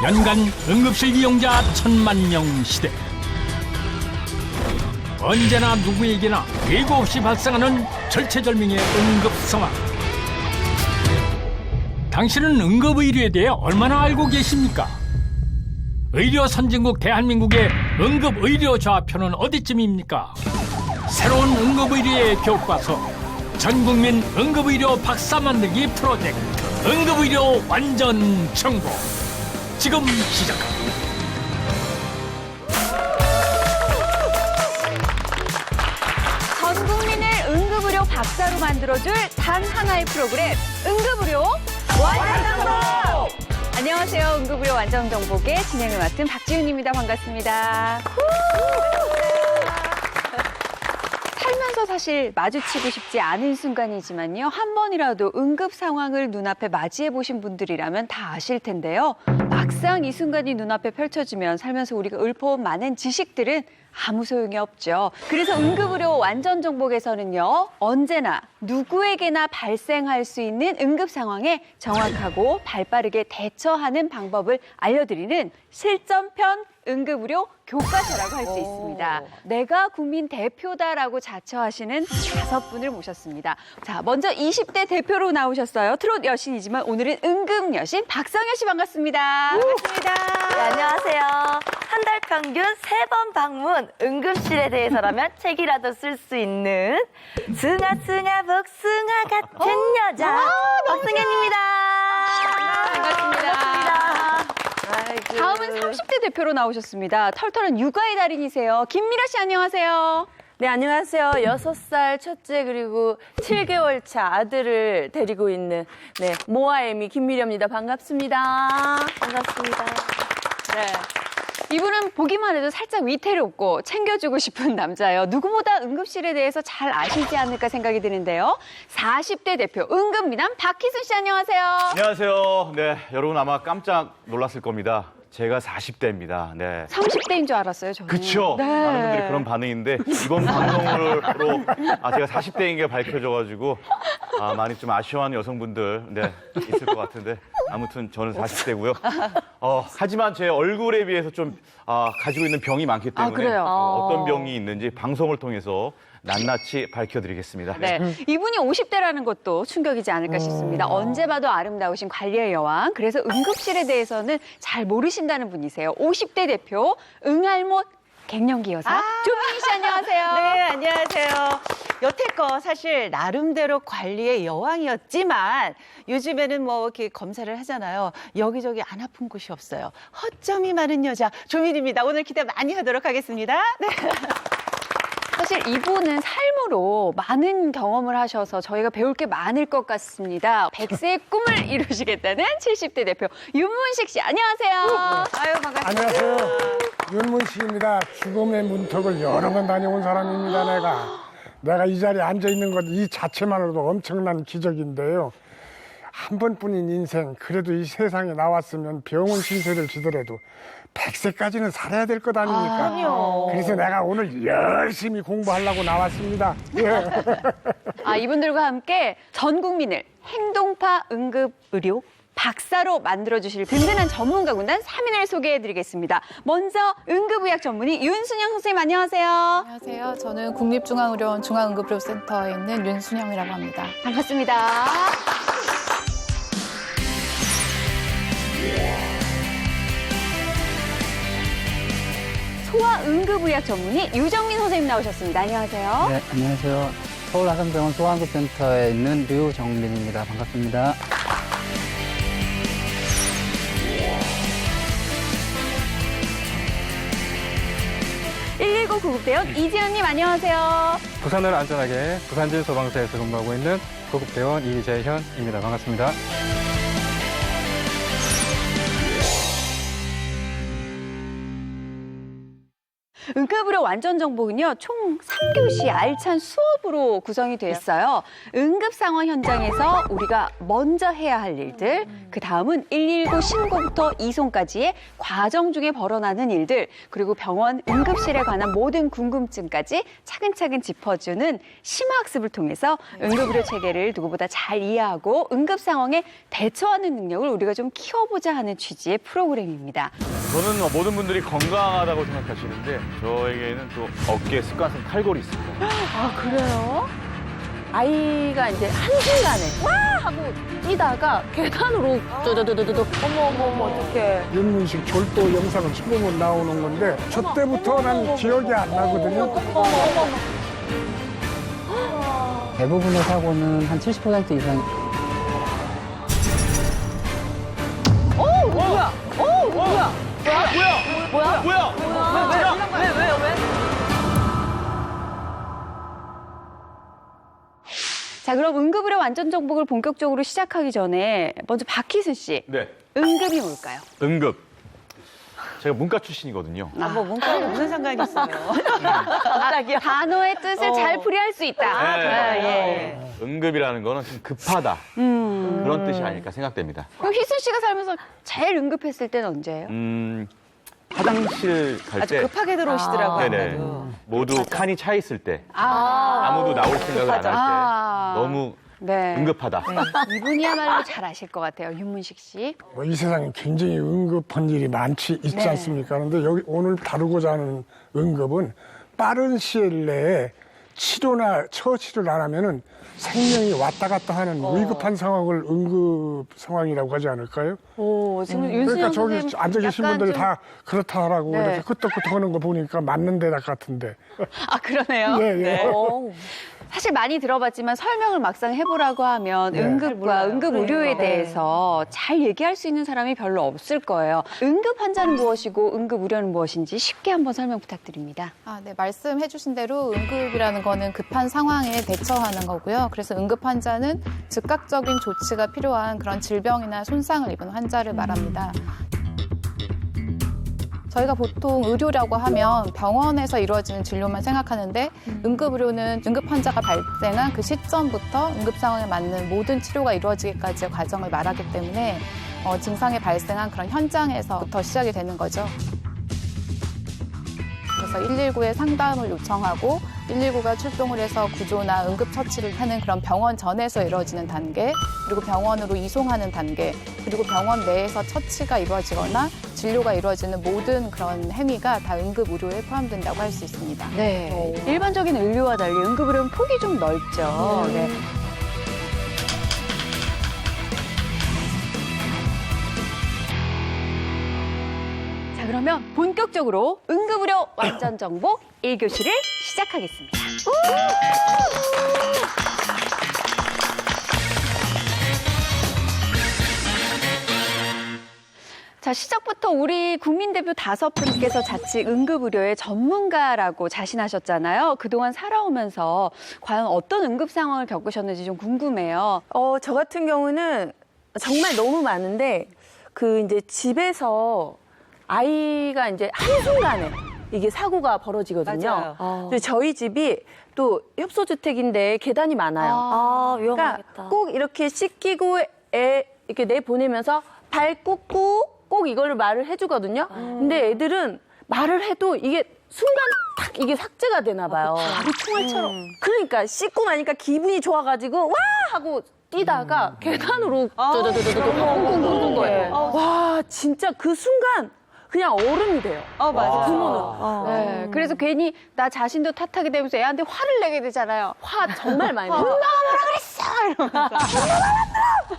연간 응급실 이용자 1000만 시대. 언제나 누구에게나 예고 없이 발생하는 절체절명의 응급 상황. 당신은 응급의료에 대해 얼마나 알고 계십니까? 의료 선진국 대한민국의 응급의료 좌표는 어디쯤입니까? 새로운 응급의료의 교과서, 전국민 응급의료 박사 만들기 프로젝트 응급의료 완전 정복, 지금 시작합니다. 전 국민을 응급의료 박사로 만들어줄 단 하나의 프로그램, 응급의료 완전정복! 안녕하세요. 응급의료 완전정복의 진행을 맡은 박지윤입니다. 반갑습니다. 살면서 사실 마주치고 싶지 않은 순간이지만요. 한 번이라도 응급 상황을 눈앞에 맞이해 보신 분들이라면 다 아실 텐데요. 막상 이 순간이 눈앞에 펼쳐지면 살면서 우리가 읊어온 많은 지식들은 아무 소용이 없죠. 그래서 응급의료 완전정복에서는요. 언제나 누구에게나 발생할 수 있는 응급 상황에 정확하고 발빠르게 대처하는 방법을 알려드리는 실전편 응급의료 교과서라고 할 수 있습니다. 내가 국민 대표다라고 자처하시는 5분을 모셨습니다. 자, 먼저 20대 대표로 나오셨어요. 트롯 여신이지만 오늘은 응급 여신 박성현 씨 반갑습니다. 반갑습니다. 네, 안녕하세요. 한 달 평균 3번 방문, 응급실에 대해서라면 책이라도 쓸 수 있는 승아 복승아 같은 여자 박승현입니다. 반갑습니다. 아이고. 다음은 30대 대표로 나오셨습니다. 털털한 육아의 달인이세요. 김미라 씨 안녕하세요. 네, 안녕하세요. 6살 첫째 그리고 7개월 차 아들을 데리고 있는 모아애미 김미려입니다. 반갑습니다. 반갑습니다. 네. 이분은 보기만 해도 살짝 위태롭고 챙겨주고 싶은 남자예요. 누구보다 응급실에 대해서 잘 아시지 않을까 생각이 드는데요. 40대 대표 응급미남 박희순 씨 안녕하세요. 안녕하세요. 네, 여러분 아마 깜짝 놀랐을 겁니다. 제가 40대입니다. 네. 30대인 줄 알았어요, 저는. 그쵸? 네. 많은 분들이 그런 반응인데 이번 방송으로 제가 40대인 게 밝혀져가지고 많이 좀 아쉬워하는 여성분들 있을 것 같은데 아무튼 저는 40대고요. 하지만 제 얼굴에 비해서 좀 가지고 있는 병이 많기 때문에 그래요? 어떤 병이 있는지 방송을 통해서 낱낱이 밝혀드리겠습니다. 네, 이분이 50대라는 것도 충격이지 않을까 싶습니다. 언제 봐도 아름다우신 관리의 여왕. 그래서 응급실에 대해서는 잘 모르신다는 분이세요. 50대 대표 응알못 갱년기 여사 조민희 씨 안녕하세요. 네, 안녕하세요. 여태껏 사실 나름대로 관리의 여왕이었지만 요즘에는 뭐 이렇게 검사를 하잖아요. 여기저기 안 아픈 곳이 없어요. 허점이 많은 여자 조민입니다. 오늘 기대 많이 하도록 하겠습니다. 네. 사실 이분은 삶으로 많은 경험을 하셔서 저희가 배울 게 많을 것 같습니다. 100세의 꿈을 이루시겠다는 70대 대표 윤문식 씨 안녕하세요. 아유 반갑습니다. 안녕하세요. 윤문식입니다. 죽음의 문턱을 여러 번 다녀온 사람입니다. 내가 이 자리에 앉아 있는 것 이 자체만으로도 엄청난 기적인데요. 한 번뿐인 인생, 그래도 이 세상에 나왔으면 병원 신세를 지더라도 100세까지는 살아야 될 것 아닙니까? 그래서 내가 오늘 열심히 공부하려고 나왔습니다. 이분들과 함께 전 국민을 행동파 응급의료 박사로 만들어주실 든든한 전문가 군단 3인을 소개해드리겠습니다. 먼저 응급의학 전문의 윤순영 선생님 안녕하세요. 안녕하세요. 저는 국립중앙의료원 중앙응급의료센터에 있는 윤순영이라고 합니다. 반갑습니다. 소아응급의학 전문의 유정민 선생님 나오셨습니다. 안녕하세요. 네, 안녕하세요. 서울하성병원 소아응급센터에 있는 류정민입니다. 반갑습니다. 119 구급대원 이지현님 안녕하세요. 부산을 안전하게 부산진 소방서에서 근무하고 있는 구급대원 이재현입니다. 반갑습니다. 응급의료 완전 정복은요, 총 3교시 알찬 수업으로 구성이 되어 있어요. 응급 상황 현장에서 우리가 먼저 해야 할 일들, 그 다음은 119 신고부터 이송까지의 과정 중에 벌어나는 일들, 그리고 병원 응급실에 관한 모든 궁금증까지 차근차근 짚어주는 심화학습을 통해서 응급의료 체계를 누구보다 잘 이해하고 응급 상황에 대처하는 능력을 우리가 좀 키워보자 하는 취지의 프로그램입니다. 저는 모든 분들이 건강하다고 생각하시는데 저에게는 또 어깨에 습관성 탈골이 있습니다. 아, 그래요? 아이가 이제 한순간에 와! 하고 뛰다가 계단으로 두두두두두 어머 어떡해. 윤문식 졸도 영상을 쳐보면 나오는 건데 저 때부터 난 기억이 안 나거든요. 대부분의 사고는 한 70% 이상 자, 그럼 응급의료 완전 정복을 본격적으로 시작하기 전에 먼저 박희순 씨, 네. 응급이 뭘까요? 응급. 제가 문과 출신이거든요. 뭐 문과하고 무슨 상관이 있어요? 갑자기요? 단어의 뜻을 잘 풀이할 수 있다. 네. 응급이라는 거는 좀 급하다. 그런 뜻이 아닐까 생각됩니다. 그럼 희순 씨가 살면서 제일 응급했을 때는 언제예요? 화장실 갈 아주 때 급하게 들어오시더라고요. 네네. 아무래도. 모두 칸이 차 있을 때 아무도 나올 생각을 안 할 때 너무 네. 응급하다. 이분이야말로 잘 아실 것 같아요, 윤문식 씨. 뭐 이 세상에 굉장히 응급한 일이 있지 않습니까? 그런데 여기 오늘 다루고자 하는 응급은 빠른 시일 내에 치료나 처치를 안 하면은 생명이 왔다 갔다 하는 위급한 상황을 응급 상황이라고 하지 않을까요? 오, 지금 그러니까 윤수영 저기 선생님 앉아 계신 약간 분들이 좀- 다 그렇다 하라고 네. 이렇게 끄떡끄떡 하는 거 보니까 맞는 데다 같은데. 아, 그러네요. 예, 예. 사실 많이 들어봤지만 설명을 막상 해보라고 하면 네. 응급과 응급 의료에 대해서 잘 얘기할 수 있는 사람이 별로 없을 거예요. 응급 환자는 무엇이고 응급 의료는 무엇인지 쉽게 한번 설명 부탁드립니다. 네, 말씀해 주신 대로 응급이라는 거는 급한 상황에 대처하는 거고요. 그래서 응급 환자는 즉각적인 조치가 필요한 그런 질병이나 손상을 입은 환자를 말합니다. 저희가 보통 의료라고 하면 병원에서 이루어지는 진료만 생각하는데 응급의료는 응급 환자가 발생한 그 시점부터 응급 상황에 맞는 모든 치료가 이루어지기까지의 과정을 말하기 때문에 증상이 발생한 그런 현장에서부터 시작이 되는 거죠. 그래서 119에 상담을 요청하고 119가 출동을 해서 구조나 응급처치를 하는 그런 병원 전에서 이루어지는 단계, 그리고 병원으로 이송하는 단계, 그리고 병원 내에서 처치가 이루어지거나 진료가 이루어지는 모든 그런 행위가 다 응급의료에 포함된다고 할 수 있습니다. 네. 일반적인 의료와 달리 응급 의료는 폭이 좀 넓죠. 네. 자, 그러면 본격적으로 응급의료 완전 정복 1교시를 시작하겠습니다. 자, 시작부터 우리 국민 대표 5분께서 자칫 응급의료의 전문가라고 자신하셨잖아요. 그동안 살아오면서 과연 어떤 응급 상황을 겪으셨는지 좀 궁금해요. 저 같은 경우는 정말 너무 많은데 이제 집에서 아이가 이제 한순간에 이게 사고가 벌어지거든요. 맞아요. 근데 저희 집이 또 협소주택인데 계단이 많아요. 아, 위험하겠다. 그러니까 꼭 이렇게 씻기고 애 이렇게 내 보내면서 발 꽂고 꼭 이걸 말을 해주거든요. 근데 애들은 말을 해도 이게 순간 딱 이게 삭제가 되나 봐요. 바로 총알처럼. 그러니까 씻고 나니까 기분이 좋아가지고 와 하고 뛰다가 계단으로 두두두두두 쿵쿵쿵쿵 거예요. 와 진짜 그 순간 그냥 얼음이 돼요. 맞아요. 부모는. 네, 그래서 괜히 나 자신도 탓하게 되면서 애한테 화를 내게 되잖아요. 화 정말 많이 내요.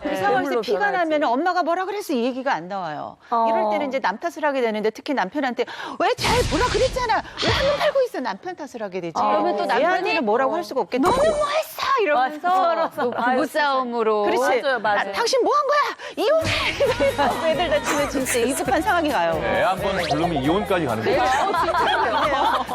그 상황에서 피가 나면 엄마가 뭐라 그랬어 이 얘기가 안 나와요. 이럴 때는 이제 남 탓을 하게 되는데 특히 남편한테 왜 잘 뭐라 그랬잖아. 왜 한눈 팔고 있어. 남편 탓을 하게 되지. 그러면 또 남편이 애한테는 뭐라고 할 수가 없겠다. 너는 뭐 했어? 이러면서 또 부부싸움으로. 그렇지. 맞아요. 당신 뭐 한 거야? 이혼해. 애들 다치면 진짜 이급한 상황이 가요. 애 한 번 부르면 이혼까지 가는 거예요.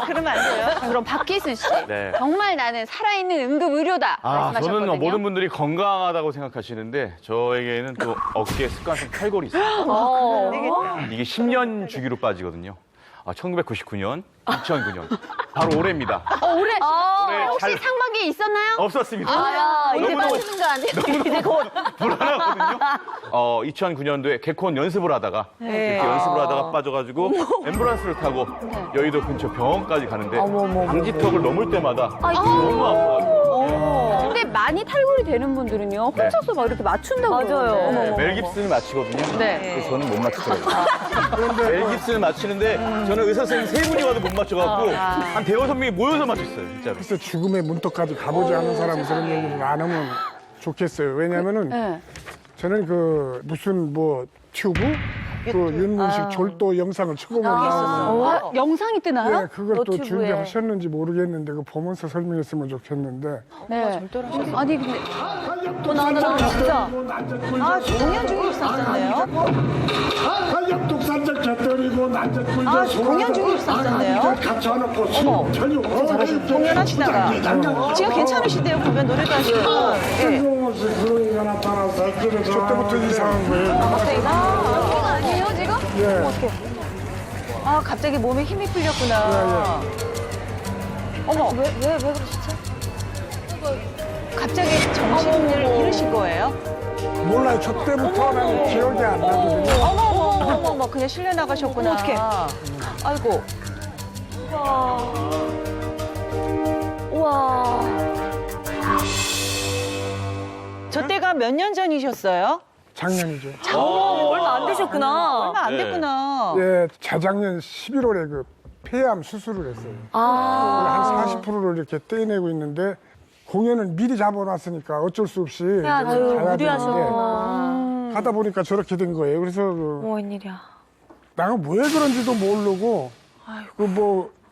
그러면 안 돼요. 자, 그럼 박기순 씨. 네. 정말 나는 살아있는 응급의료다. 말씀하셨거든요. 저는 모든 분들이 건강하다고 생각하시는데 저에게는 또 어깨에 습관성 탈골이 있어요. 이게 10년 주기로 빠지거든요. 1999년, 2009년. 바로 올해입니다. 올해 올해 혹시 잘 상반기에 있었나요? 없었습니다. 이제 너무너무 빠지는 거 아니에요? 이제 곧. 불안하거든요. 2009년도에 개콘 연습을 하다가 네. 이렇게 연습을 하다가 빠져가지고 앰뷸런스를 타고 여의도 근처 병원까지 가는데 방지턱을 넘을 때마다 너무 아파가지고 근데 많이 탈골이 되는 분들은요, 혼자서 막 이렇게 맞춘다고 맞아요. 그러는데. 네, 멜 깁슨을 맞히거든요. 네. 그래서 저는 못 맞추더라고요. 멜 깁슨을 맞히는데 저는 의사 선생님 3분이 와도 못 맞춰갖고 한 대여섯 명이 모여서 맞췄어요, 진짜로. 그래서 죽음의 문턱까지 가보지 않은 사람은 그런 얘기를 안 하면 좋겠어요. 왜냐면은 네. 저는 그 무슨 뭐 튜브? 그 윤문식 졸도 영상을 처음 나오는 영상이 뜨나요? 네, 그걸 또 너튜브에. 준비하셨는지 모르겠는데 그 보면서 설명했으면 좋겠는데 네. 아니 근데 진짜. 공연 중에 있었잖아요. 독산적 젖들이고 난적불 공연 중에 있었잖아요. 갖춰놓고 전혀 공연하시다가 지금 괜찮으시대요. 보면 노래도 하시고. 네. 그런 거 나타나서 그때부터 이상한 거예요. 아니에요 지금? 예. 아 갑자기 몸에 힘이 풀렸구나. 어머 왜 그러시죠? 갑자기 정신을 잃으신 거예요? 몰라요. 저 때부터는 기억이 안 나거든요. 어머 그냥 실내 나가셨구나. 어떡해. 아이고. 우와. 저 때가 몇 년 전이셨어요? 작년이죠. 얼마 안 되셨구나. 얼마 안 됐구나. 예, 재작년 11월에 그 폐암 수술을 했어요. 한 40%를 이렇게 떼내고 있는데 공연을 미리 잡아놨으니까 어쩔 수 없이 가야 되는데 가다 보니까 저렇게 된 거예요. 그래서 웬일이야. 내가 왜 그런지도 모르고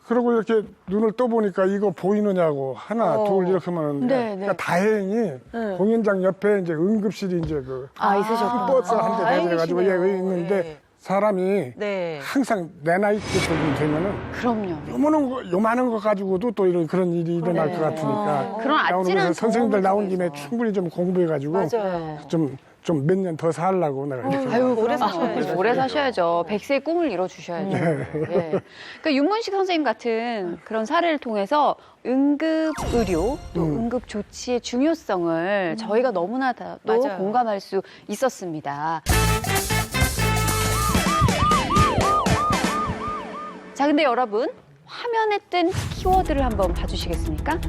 그러고 이렇게 눈을 떠보니까 이거 보이느냐고 하나 둘 이렇게 하는데 네, 네. 그러니까 다행히 공연장 옆에 이제 응급실이 이제 그 있으셨구나. 버스 한 대 대들어가지고 다행이시네요. 있는데 사람이 네. 항상 내 나이 때쯤 되면은 그럼요. 요만한 거 가지고도 또 그런 일이 일어날 것 같으니까 그런 아찔한 그래서 선생님들 경험을 나온 김에 통해서. 충분히 좀 공부해가지고 맞아요. 좀 몇 년 더 살라고 내가 이렇게 오래 사셔야죠. 오래 사셔야죠. 100세의 꿈을 이뤄주셔야죠. 예. 그러니까 윤문식 선생님 같은 그런 사례를 통해서 응급의료 또 응급조치의 중요성을 저희가 너무나도 맞아요. 공감할 수 있었습니다. 자, 근데 여러분 화면에 뜬 키워드를 한번 봐주시겠습니까?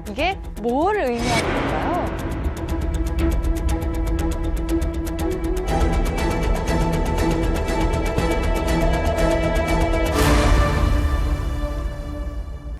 이게 뭘 의미하는 걸까요?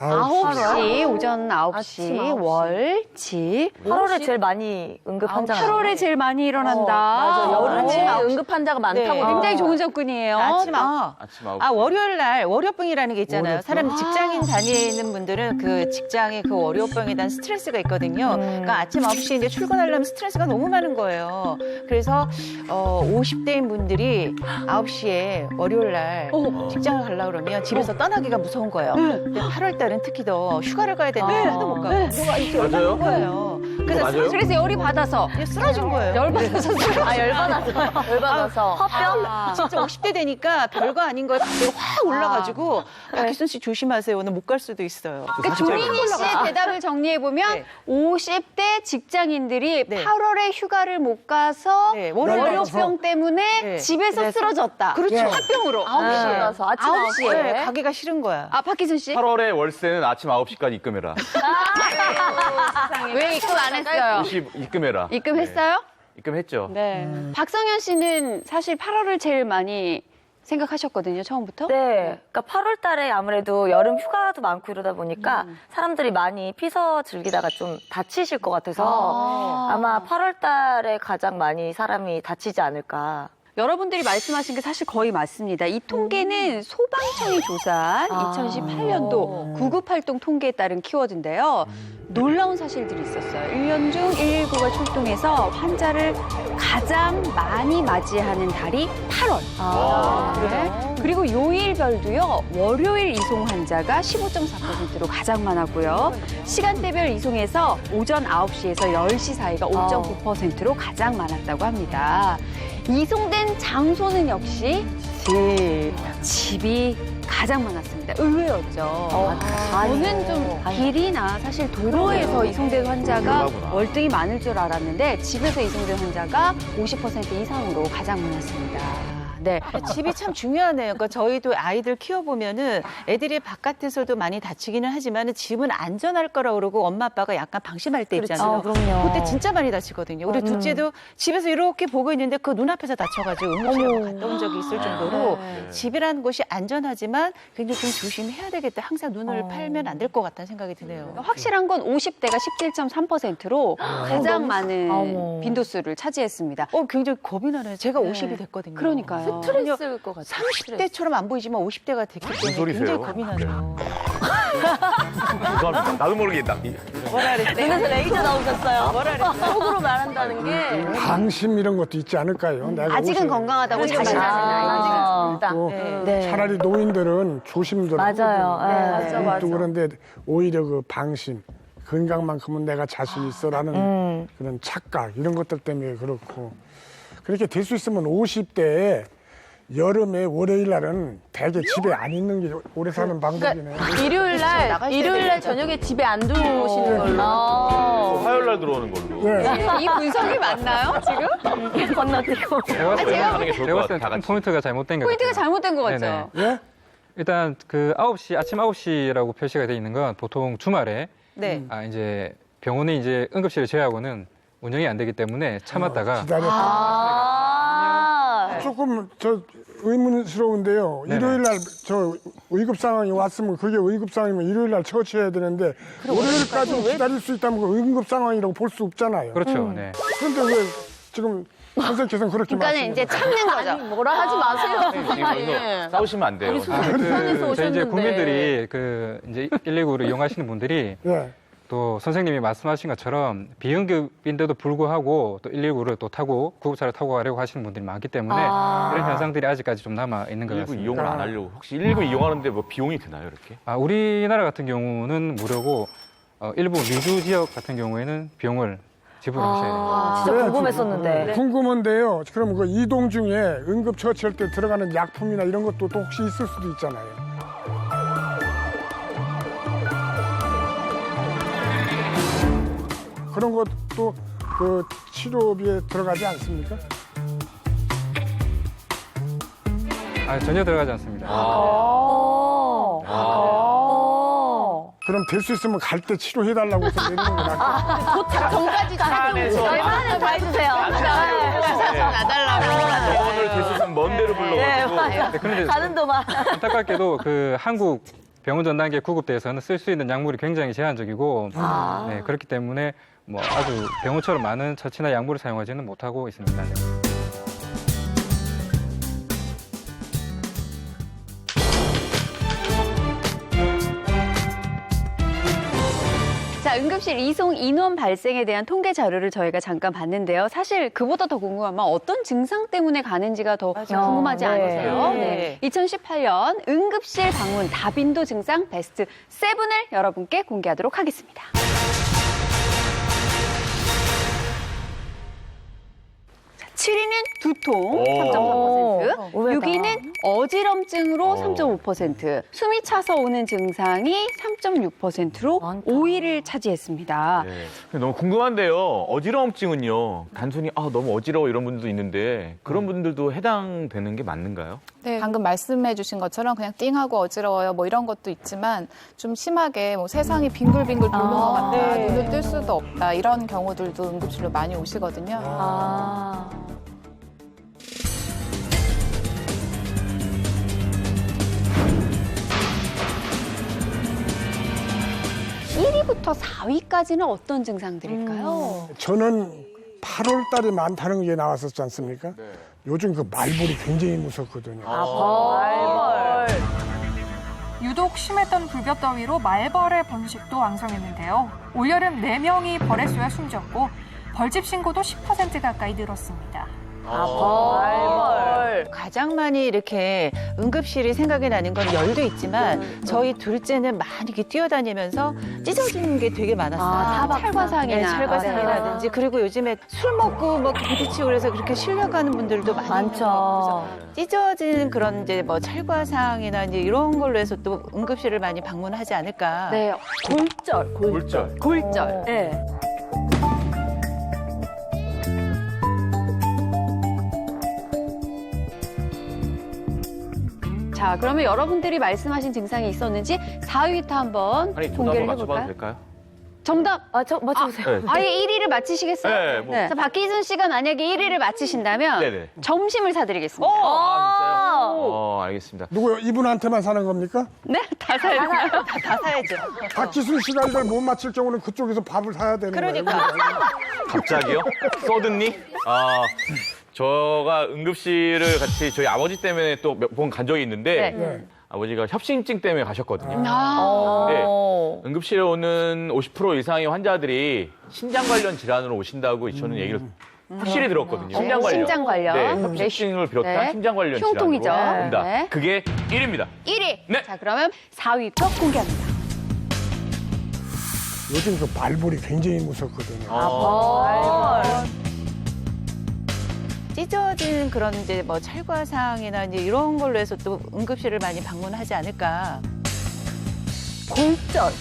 아홉 시. 9시, 오전 9시, 아침 9시. 월치. 8월에 제일 많이 응급 환자가 8월에 제일 많이 일어난다. 맞아. 여름에 아침 응급 환자가 많다고. 네. 굉장히 좋은 접근이에요. 아침 아침 9시. 월요일 날 월요병이라는 게 있잖아요. 월요병. 사람 직장인 다니는 분들은 그 직장에 그 월요병에 대한 스트레스가 있거든요. 그러니까 아침 9시에 이제 출근하려면 스트레스가 너무 많은 거예요. 그래서 50대인 분들이 9시에 월요일 날 직장을 가려고 그러면 집에서 떠나기가 무서운 거예요. 근데 8월 달은 특히 더 휴가를 가야 되는데 하도 못 가고 뭐가 이렇게 맞아요? 열받는 거예요. 그래서 맞아요? 그래서 열이 받아서 이게 쓰러진 거예요. 열받아서 열받아서. 화병? 진짜 50대 되니까 별거 아닌 거에 갑자기 확 올라가지고 박희순 씨 조심하세요. 오늘 못 갈 수도 있어요. 그러니까 조민희 씨의 대답을 정리해보면 네. 50대 직장인들이 네. 8월에 휴가를 못 가서 네, 월요일 월요병 때문에 네. 집에서 쓰러졌다. 그렇죠. 화병으로. 9시에 가서 아침 9시에. 네, 가기가 싫은 거야. 아, 박희순 씨? 8월에 월세는 아침 9시까지 입금해라. 왜 입금 안 했어요? 50 입금해라. 입금했어요? 네, 입금했죠. 네. 박성현 씨는 사실 8월을 제일 많이 생각하셨거든요, 처음부터? 네. 그러니까 8월 달에 아무래도 여름 휴가도 많고 이러다 보니까 사람들이 많이 피서 즐기다가 좀 다치실 것 같아서 아마 8월 달에 가장 많이 사람이 다치지 않을까. 여러분들이 말씀하신 게 사실 거의 맞습니다. 이 통계는 소방청이 조사한 2018년도 구급활동 통계에 따른 키워드인데요. 놀라운 사실들이 있었어요. 1년 중 119가 출동해서 환자를 가장 많이 맞이하는 달이 8월. 네. 그리고 요일별도요. 월요일 이송 환자가 15.4%로 가장 많았고요. 시간대별 이송에서 오전 9시에서 10시 사이가 5.9%로 가장 많았다고 합니다. 이송된 장소는 역시 집이 가장 많았습니다. 의외였죠. 저는 좀 길이나 사실 도로에서 이송된 환자가 월등히 많을 줄 알았는데 집에서 이송된 환자가 50% 이상으로 가장 많았습니다. 네. 집이 참 중요하네요. 그러니까 저희도 아이들 키워보면은 애들이 바깥에서도 많이 다치기는 하지만 집은 안전할 거라고 그러고 엄마 아빠가 약간 방심할 때 있잖아요. 그럼요. 그때 진짜 많이 다치거든요. 우리 둘째도 집에서 이렇게 보고 있는데 그 눈앞에서 다쳐가지고 응급실로 갔다 온 적이 있을 정도로 집이라는 곳이 안전하지만 굉장히 좀 조심해야 되겠다. 항상 눈을 팔면 안 될 것 같다는 생각이 드네요. 확실한 건 50대가 17.3%로 가장 많은 빈도수를 차지했습니다. 굉장히 겁이 나네요. 제가 50이 됐거든요. 그러니까요. 스트레스일 것 같아요. 30대처럼 안 보이지만 50대가 됐기 때문에 굉장히 겁이 나네요. 죄송합니다. 나도 모르게 뭐라 그랬어요? 눈에서 레이저 나오셨어요. 뭐라 그랬어요? 속으로 말한다는 게 방심 이런 것도 있지 않을까요? 내가 아직은 50 건강하다고 그렇죠. 자신하는 나이죠. 있고 네. 차라리 노인들은 조심들 맞아요. 하거든요. 맞아. 또 그런데 오히려 그 방심, 건강만큼은 내가 자신 있어라는 그런 착각 이런 것들 때문에 그렇고 그렇게 될 수 있으면 50대에 여름에 월요일 날은 대개 집에 안 있는 게 오래 사는 방법이네요. 일요일 날 저녁에 집에 안 들어오시는 걸로. 화요일 날 들어오는 걸로. 네. 이 분석이 맞나요, 지금? 건너뛰고. 제가 봤을 하는 게 좋을 것 제가 같아요. 봤을 다 때 같이. 포인트가 잘못된 것 포인트가 같아요. 잘못된 것 같죠? 네네. 예? 일단 그 9시, 아침 9시라고 표시가 돼 있는 건 보통 주말에 네. 이제 병원이 이제 응급실을 제외하고는 운영이 안 되기 때문에 참았다가 조금 저 의문스러운데요. 네네. 일요일 날 저 의급 상황이 왔으면 그게 의급 상황이면 일요일 날 처치해야 되는데 월요일까지 기다릴 수 있다면 그 응급 상황이라고 볼 수 없잖아요. 그렇죠. 네. 그런데 왜 지금 선생님께서는 그렇게 그러니까는 이제 참는 거죠. 뭐라 하지 마세요. 이거 싸우시면 안 돼요. 부산에서 저희 이제 오셨는데. 국민들이 그 이제 119를 이용하시는 분들이 예. 또 선생님이 말씀하신 것처럼 비응급인데도 불구하고 또 119를 또 타고 구급차를 타고 가려고 하시는 분들이 많기 때문에 이런 현상들이 아직까지 좀 남아 있는 것 119 같습니다. 이용을 안 하려고 혹시 119 이용하는데 뭐 비용이 드나요, 이렇게? 우리나라 같은 경우는 무료고 일부 미주 지역 같은 경우에는 비용을 지불하셔야 됩니다. 진짜 그래야지. 궁금했었는데. 궁금한데요. 그럼 그 이동 중에 응급 처치할 때 들어가는 약품이나 이런 것도 또 혹시 있을 수도 있잖아요. 그런 것도 그 치료비에 들어가지 않습니까? 전혀 들어가지 않습니다. 그럼 될 수 있으면 갈 때 치료해달라고 해서 내리는 거 낫겠다. 전까지 저희 하나 더 해주세요. 병원을 대수는 먼 데로 불러가지고. 네, 그런데 가는 동안. 안타깝게도 그 한국 병원 전단계 구급대에서는 쓸 수 있는 약물이 굉장히 제한적이고 네, 그렇기 때문에 뭐 아주 병원처럼 많은 처치나 약물을 사용하지는 못하고 있습니다. 네. 자, 응급실 이송 인원 발생에 대한 통계 자료를 저희가 잠깐 봤는데요. 사실 그보다 더 궁금한 건 어떤 증상 때문에 가는지가 더 궁금하지 네. 않으세요? 네. 2018년 응급실 방문 다빈도 증상 베스트 7을 여러분께 공개하도록 하겠습니다. 7위는 두통 3.3%, 6위는 어지럼증으로 3.5%, 숨이 차서 오는 증상이 3.6%로 5위를 차지했습니다. 네. 너무 궁금한데요. 어지러움증은요. 단순히 너무 어지러워 이런 분들도 있는데 그런 분들도 해당되는 게 맞는가요? 네, 방금 말씀해 주신 것처럼 그냥 띵하고 어지러워요 뭐 이런 것도 있지만 좀 심하게 뭐 세상이 빙글빙글 도는 것 같다, 눈을 뜰 수도 없다 이런 경우들도 응급실로 많이 오시거든요. 1위부터 4위까지는 어떤 증상들일까요? 저는 8월 달에 많다는 게 나왔었지 않습니까? 요즘 그 말벌이 굉장히 무섭거든요. 유독 심했던 불볕더위로 말벌의 번식도 왕성했는데요. 올여름 4명이 벌의 수에 숨졌고 벌집 신고도 10% 가까이 늘었습니다. 벌. 가장 많이 이렇게 응급실이 생각이 나는 건 열도 있지만 저희 둘째는 많이 이렇게 뛰어다니면서 찢어지는 게 되게 많았어요. 찰과상이나. 네, 찰과상이라든지 그리고 요즘에 술 먹고 뭐 부딪히고 그래서 그렇게 실려가는 분들도 많죠. 그래서 찢어지는 그런 이제 뭐 찰과상이나 이제 이런 걸로 해서 또 응급실을 많이 방문하지 않을까. 네, 골절. 네. 자, 그러면 여러분들이 말씀하신 증상이 있었는지 4위부터 한번 아니, 공개를 정답을 맞춰봐도 해볼까요? 될까요? 정답! 맞춰보세요. 네. 아예 1위를 맞히시겠어요? 네, 뭐. 자, 박기순 씨가 만약에 1위를 맞히신다면 네네. 점심을 사드리겠습니다. 아, 진짜요? 알겠습니다. 누구요? 이분한테만 사는 겁니까? 네, 다 사요. 다 사야죠. 박기순 씨가 이걸 못 맞힐 경우는 그쪽에서 밥을 사야 되는 그러니까. 거예요. 갑자기요? 서든니? 저가 응급실을 같이 저희 아버지 때문에 또 몇 번 간 적이 있는데 네. 아버지가 협심증 때문에 가셨거든요. 아. 네, 응급실에 오는 50% 이상의 환자들이 심장 관련 질환으로 오신다고 저는 얘기를 확실히 들었거든요. 심장 관련. 심장 관련. 네, 협심증을 비롯한 네. 심장 관련 흉통이죠. 질환으로 온다. 네. 그게 1위입니다. 1위. 네. 자, 그러면 4위부터 공개합니다. 요즘 그 발볼이 굉장히 무섭거든요. 찢어지는 그런 이제 뭐 찰과상이나 이제 이런 걸로 해서 또 응급실을 많이 방문하지 않을까. 골절.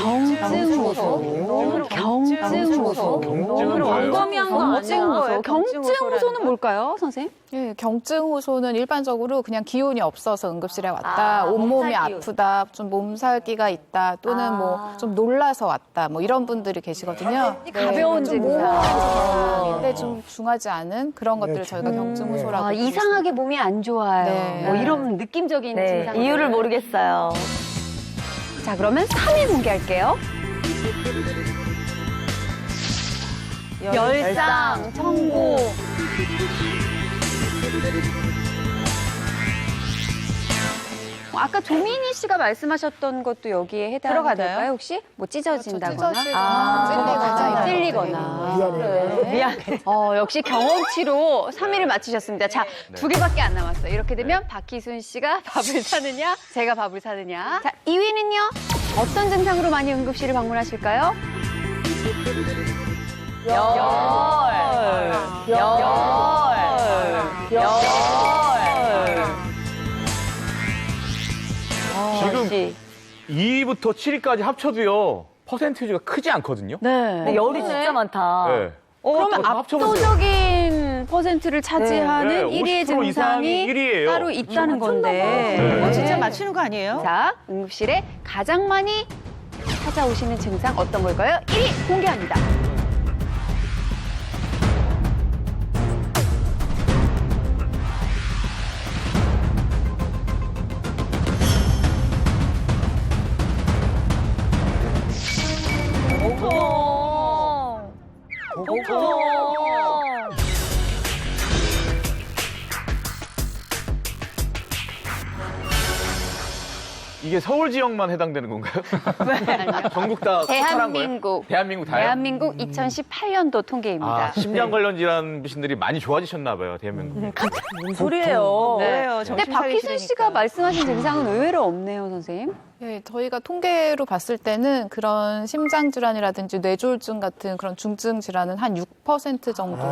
경증호소. 경증호소. 경증은 뭐예요? 경증호소. 경증호소는 뭘까요, 선생님? 예, 경증호소는 일반적으로 그냥 기운이 없어서 응급실에 왔다, 온몸이 몸살 기운. 아프다, 좀 몸살기가 있다, 또는 뭐 좀 놀라서 왔다, 뭐 이런 분들이 계시거든요. 가벼운 좀 증상. 모호한데 좀 중하지 않은 그런 것들을 저희가 경증호소라고. 아, 이상하게 몸이 안 좋아요. 네. 뭐 이런 느낌적인 네, 증상. 이유를 모르겠어요. 자, 그러면 3위 공개할게요. 열상, 청고. 아까 조민희 씨가 말씀하셨던 것도 여기에 들어가나요? 해당될까요, 혹시? 뭐 찢어진다거나? 찔리거나. 찔리거나. 미안해요. 미안. 역시 경험치로 3위를 맞추셨습니다. 자, 두 개밖에 안 남았어요. 이렇게 되면 박희순 씨가 밥을 사느냐, 제가 밥을 사느냐. 자, 2위는요? 어떤 증상으로 많이 응급실을 방문하실까요? 지금 2위부터 7위까지 합쳐도요, 퍼센티지가 크지 않거든요. 근데 열이 진짜 많다. 네. 그러면 다 합쳐보세요. 압도적인 퍼센트를 차지하는 네, 1위의 50% 증상이 이상이 1위예요. 따로 있다는 건데. 네. 진짜 맞추는 거 아니에요? 자, 응급실에 가장 많이 찾아오시는 증상 어떤 걸까요? 1위 공개합니다. 이게 서울 지역만 해당되는 건가요? 전국 다 속한 거예요? 대한민국 다요? 대한민국 2018년도 통계입니다. 심장 관련 질환 분들이 많이 좋아지셨나 봐요, 대한민국. 무슨 소리예요? 뭐예요? 근데 정신 차리기 박희순 씨가 싫으니까. 말씀하신 증상은 의외로 없네요, 선생님. 네, 저희가 통계로 봤을 때는 그런 심장 질환이라든지 뇌졸중 같은 그런 중증 질환은 한 6% 정도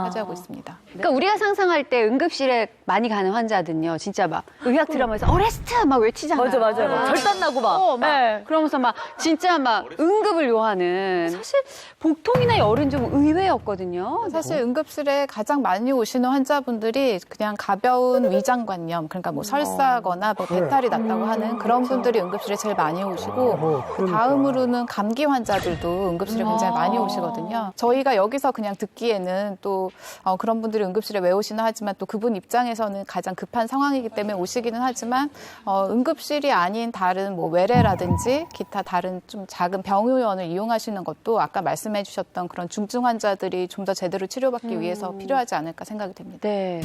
차지하고 있습니다. 그러니까 우리가 상상할 때 응급실에 많이 가는 환자들은요, 진짜 막 의학 드라마에서 어레스트 막 외치잖아요. 맞아. 막 절단나고 막. 막 그러면서 막 진짜 막 응급을 요하는. 사실 복통이나 열은 좀 의외였거든요. 사실 응급실에 가장 많이 오시는 환자분들이 그냥 가벼운 위장관염, 그러니까 뭐 설사거나 뭐 배탈이 났다고 하는 그런 분들이 응급실에 제일 많이 오시고 다음으로는 감기 환자들도 응급실에 굉장히 많이 오시거든요. 저희가 여기서 그냥 듣기에는 또 그런 분들이 응급실에 왜 오시나 하지만 또 그분 입장에서는 가장 급한 상황이기 때문에 오시기는 하지만 응급실이 아닌 다른 뭐 외래라든지 기타 다른 좀 작은 병의원을 이용하시는 것도 아까 말씀해 주셨던 그런 중증 환자들이 좀 더 제대로 치료받기 위해서 필요하지 않을까 생각이 됩니다. 네.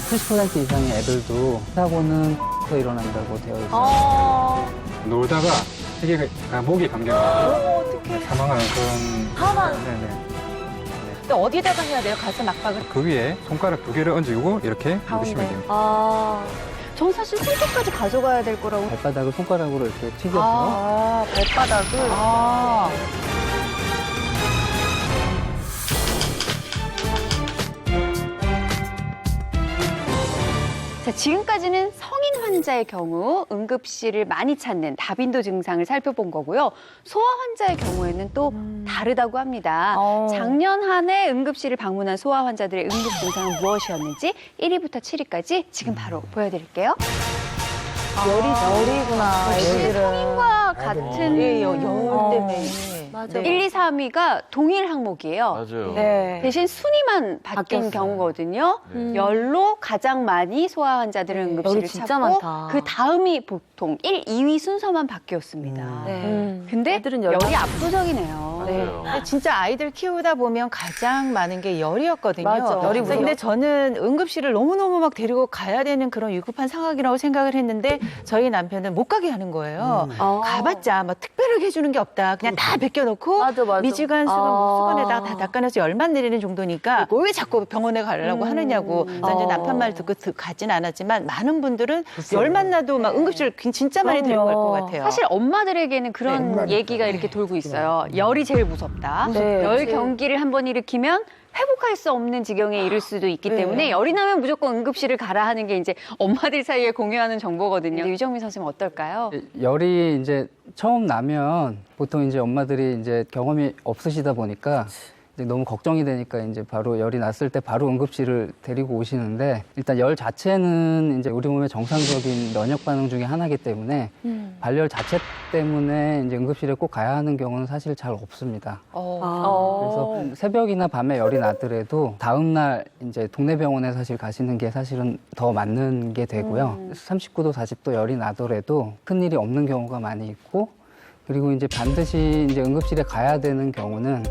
70% 이상의 애들도 사고는 일어난다고 되어 있어요. 놀다가 이게 목이 감겨가지고 사망하는 그런. 사망. 네네. 또 어디다가 해야 돼요? 가슴 압박을? 그 위에 손가락 2개를 얹고 이렇게 누르시면 됩니다. 전 사실 손톱까지 가져가야 될 거라고. 발바닥을 손가락으로 이렇게 튀겨서 발바닥을. 자, 지금까지는 성인 환자의 경우 응급실을 많이 찾는 다빈도 증상을 살펴본 거고요. 소아 환자의 경우에는 또 다르다고 합니다. 작년 한 해 응급실을 방문한 소아 환자들의 응급 증상은 무엇이었는지 1위부터 7위까지 지금 바로 보여드릴게요. 열이구나. 역시 성인과 같은 열 때문에. 맞아. 1, 2, 3위가 동일 항목이에요. 맞아요. 네. 대신 순위만 바뀐 바뀌었어요. 경우거든요. 열로 가장 많이 소아 환자들은 응급실을 열이 진짜 찾고 많다. 그 다음이 보통 1, 2위 순서만 바뀌었습니다. 근데 애들은 열이 압도적이네요. 맞아요. 근데 진짜 아이들 키우다 보면 가장 많은 게 열이었거든요. 맞아. 열이 무서워. 근데 저는 응급실을 너무너무 막 데리고 가야 되는 그런 위급한 상황이라고 생각을 했는데 저희 남편은 못 가게 하는 거예요. 가봤자 뭐 특별하게 해주는 게 없다. 그냥 다 벗겨놓고 맞아. 미지간 수건에다가 다 닦아내서 열만 내리는 정도니까 왜 자꾸 병원에 가려고 하느냐고. 그래서 이제 남편 말 듣고 가진 않았지만 많은 분들은 열만 나도 막 응급실 진짜 많이 데리고 갈 것 같아요. 사실 엄마들에게는 그런 엄마들. 얘기가 이렇게 돌고 있어요. 열이 제일 무섭다. 네. 열 경기를 한번 일으키면 회복할 수 없는 지경에 이를 수도 있기 때문에 열이 나면 무조건 응급실을 가라 하는 게 이제 엄마들 사이에 공유하는 정보거든요. 유정민 선생님 어떨까요? 열이 이제 처음 나면 보통 이제 엄마들이 이제 경험이 없으시다 보니까 이제 너무 걱정이 되니까 이제 바로 열이 났을 때 바로 응급실을 데리고 오시는데 일단 열 자체는 이제 우리 몸의 정상적인 면역 반응 중에 하나이기 때문에 발열 자체 때문에 이제 응급실에 꼭 가야 하는 경우는 사실 잘 없습니다. 그래서 새벽이나 밤에 열이 나더라도 다음 날 이제 동네 병원에 사실 가시는 게 사실은 더 맞는 게 되고요. 39도, 40도 열이 나더라도 큰 일이 없는 경우가 많이 있고 그리고 이제 반드시 이제 응급실에 가야 되는 경우는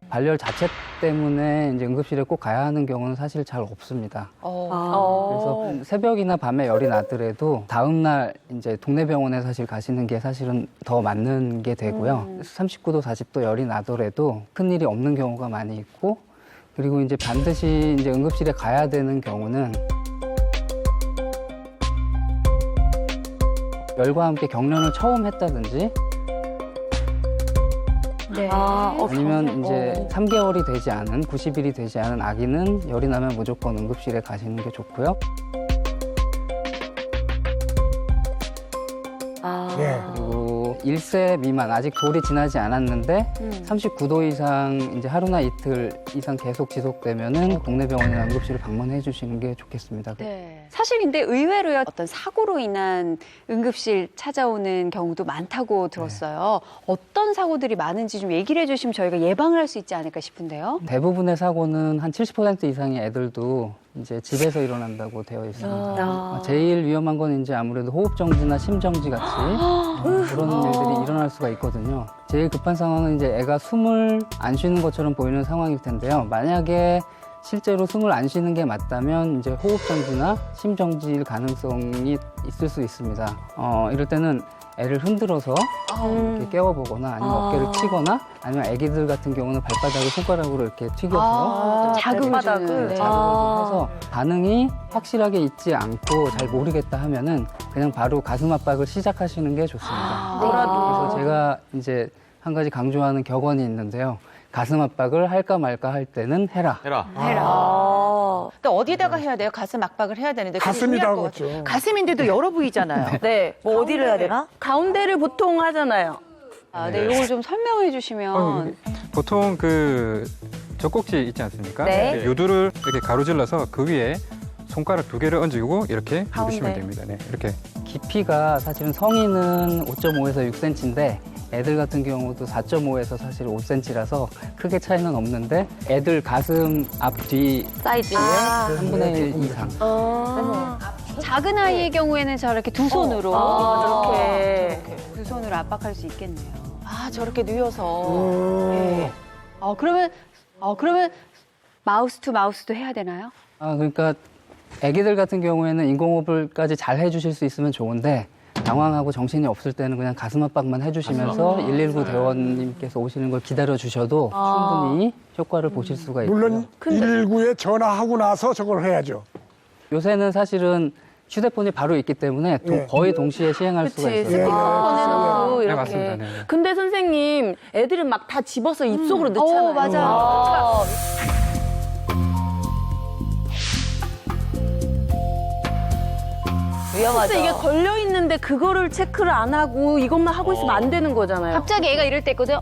발열 자체 때문에 이제 응급실에 꼭 가야 하는 경우는 사실 잘 없습니다. 그래서 새벽이나 밤에 열이 나더라도 다음 날 이제 동네 병원에 사실 가시는 게 사실은 더 맞는 게 되고요. 39도, 40도 열이 나더라도 큰 일이 없는 경우가 많이 있고 그리고 이제 반드시 이제 응급실에 가야 되는 경우는 열과 함께 경련을 처음 했다든지 아니면 이제 3개월이 되지 않은 90일이 되지 않은 아기는 열이 나면 무조건 응급실에 가시는 게 좋고요. 예. 그리고 1세 미만 아직 돌이 지나지 않았는데 39도 이상 이제 하루나 이틀 이상 계속 지속되면은 동네 병원이나 응급실을 방문해 주시는 게 좋겠습니다. 네. 사실 근데 의외로요 어떤 사고로 인한 응급실 찾아오는 경우도 많다고 들었어요. 어떤 사고들이 많은지 좀 얘기를 해주시면 저희가 예방을 할 수 있지 않을까 싶은데요. 대부분의 사고는 한 70% 이상의 애들도 이제 집에서 일어난다고 되어 있습니다. 제일 위험한 건 이제 아무래도 호흡정지나 심정지 같이 그런 일들이 일어날 수가 있거든요. 제일 급한 상황은 이제 애가 숨을 안 쉬는 것처럼 보이는 상황일 텐데요. 만약에 실제로 숨을 안 쉬는 게 맞다면 이제 호흡정지나 심정지일 가능성이 있을 수 있습니다. 이럴 때는 애를 흔들어서 이렇게 깨워보거나 아니면 어깨를 치거나 아니면 애기들 같은 경우는 발바닥을 손가락으로 이렇게 튀겨서 자극을 해서 반응이 확실하게 있지 않고 잘 모르겠다 하면은 그냥 바로 가슴 압박을 시작하시는 게 좋습니다. 그래서 제가 이제 한 가지 강조하는 격언이 있는데요. 가슴 압박을 할까 말까 할 때는 해라. 또 어디다가 해야 돼요? 가슴 압박을 해야 되는데 그게 가슴이다 중요할 것 그랬죠. 같아요. 가슴인데도 여러 부위잖아요. 네. 뭐 어디를 해야 되나? 가운데를 보통 하잖아요. 네, 이걸 좀 설명해 주시면. 보통 그 젖꼭지 있지 않습니까? 네. 요두를 이렇게 가로질러서 그 위에 손가락 2개를 얹고 이렇게 누르시면 됩니다. 네, 이렇게. 깊이가 사실은 성인은 5.5에서 6cm인데 애들 같은 경우도 4.5에서 사실 5cm라서 크게 차이는 없는데 애들 가슴 앞뒤 사이즈. 3분의 1 이상. 작은 아이의 경우에는 저렇게 두 손으로 이렇게. 두 손으로 압박할 수 있겠네요. 저렇게 누워서. 그러면 마우스 투 마우스도 해야 되나요? 그러니까 아기들 같은 경우에는 인공호흡을까지 잘 해주실 수 있으면 좋은데 당황하고 정신이 없을 때는 그냥 가슴 압박만 해주시면서 119 대원님께서 오시는 걸 기다려 주셔도 충분히 효과를 보실 수가 있고요. 물론 119에 전화하고 나서 저걸 해야죠. 요새는 사실은 휴대폰이 바로 있기 때문에 예. 거의 동시에 시행할 수가 그치, 있어요. 스피커폰에서도 네, 이렇게. 맞습니다. 네. 근데 선생님, 애들은 막 다 집어서 입속으로 넣잖아요. 맞아요. 위험하죠. 진짜 이게 걸려 있는데 그거를 체크를 안 하고 이것만 하고 있으면 안 되는 거잖아요. 갑자기 애가 이럴 때 있거든요.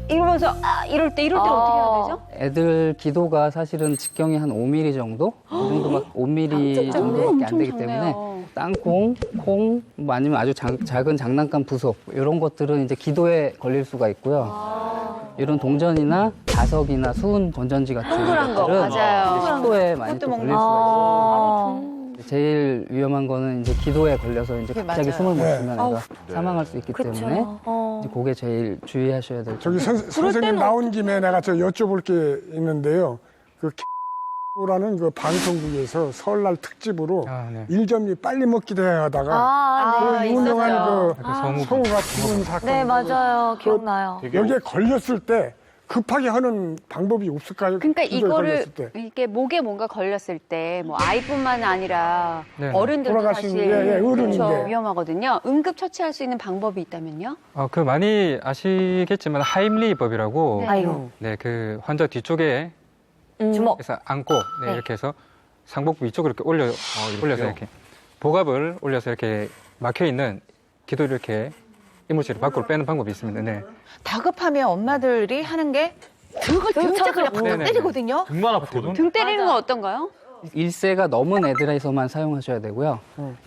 이러면서 이럴 때 어떻게 해야 되죠? 애들 기도가 사실은 직경이 한 5mm 정도? 그 정도 막 5mm 정도밖에 안 되기 때문에 땅콩, 콩, 뭐 아니면 아주 작은 장난감 부속 이런 것들은 이제 기도에 걸릴 수가 있고요. 이런 동전이나 자석이나 수은 건전지 같은 동그란 거, 것들은 맞아요. 이제 식도에 많이 또 걸릴 수가 있어요. 제일 위험한 거는 이제 기도에 걸려서 이제 갑자기 맞아요. 숨을 못 네. 쉬면 애가 사망할 수 있기 때문에 이제 그게 제일 주의하셔야 될 저기 점이에요. 선생님 나온 김에 내가 저 여쭤볼 게 있는데요. 그 라는 그 방송국에서 설날 특집으로 네. 1점이 빨리 먹기 대회하다가 그 유명한 그 성우가 죽은 사건. 네, 맞아요. 기억나요. 여기에 걸렸을 때 급하게 하는 방법이 없을까요? 그러니까 기도에 이거를 걸렸을 때. 이게 목에 뭔가 걸렸을 때 뭐 아이뿐만 아니라 네. 어른들도 돌아가신, 사실 어른인데. 그렇죠, 위험하거든요. 응급 처치할 수 있는 방법이 있다면요? 그 많이 아시겠지만 하임리법이라고 네. 아이고. 네, 그 환자 뒤쪽에 주먹. 해서 안고 네, 이렇게 해서 상복부 위쪽으로 이렇게 올려서 이렇게 복압을 올려서 이렇게 막혀 있는 기도를 이렇게 이물질을 밖으로 빼는 방법이 있습니다. 네. 다급하면 엄마들이 하는 게 등을 진짜 그냥 팍 네네. 때리거든요. 등만 아프거든. 등 때리는 건 어떤가요? 1세가 넘은 애들에서만 사용하셔야 되고요.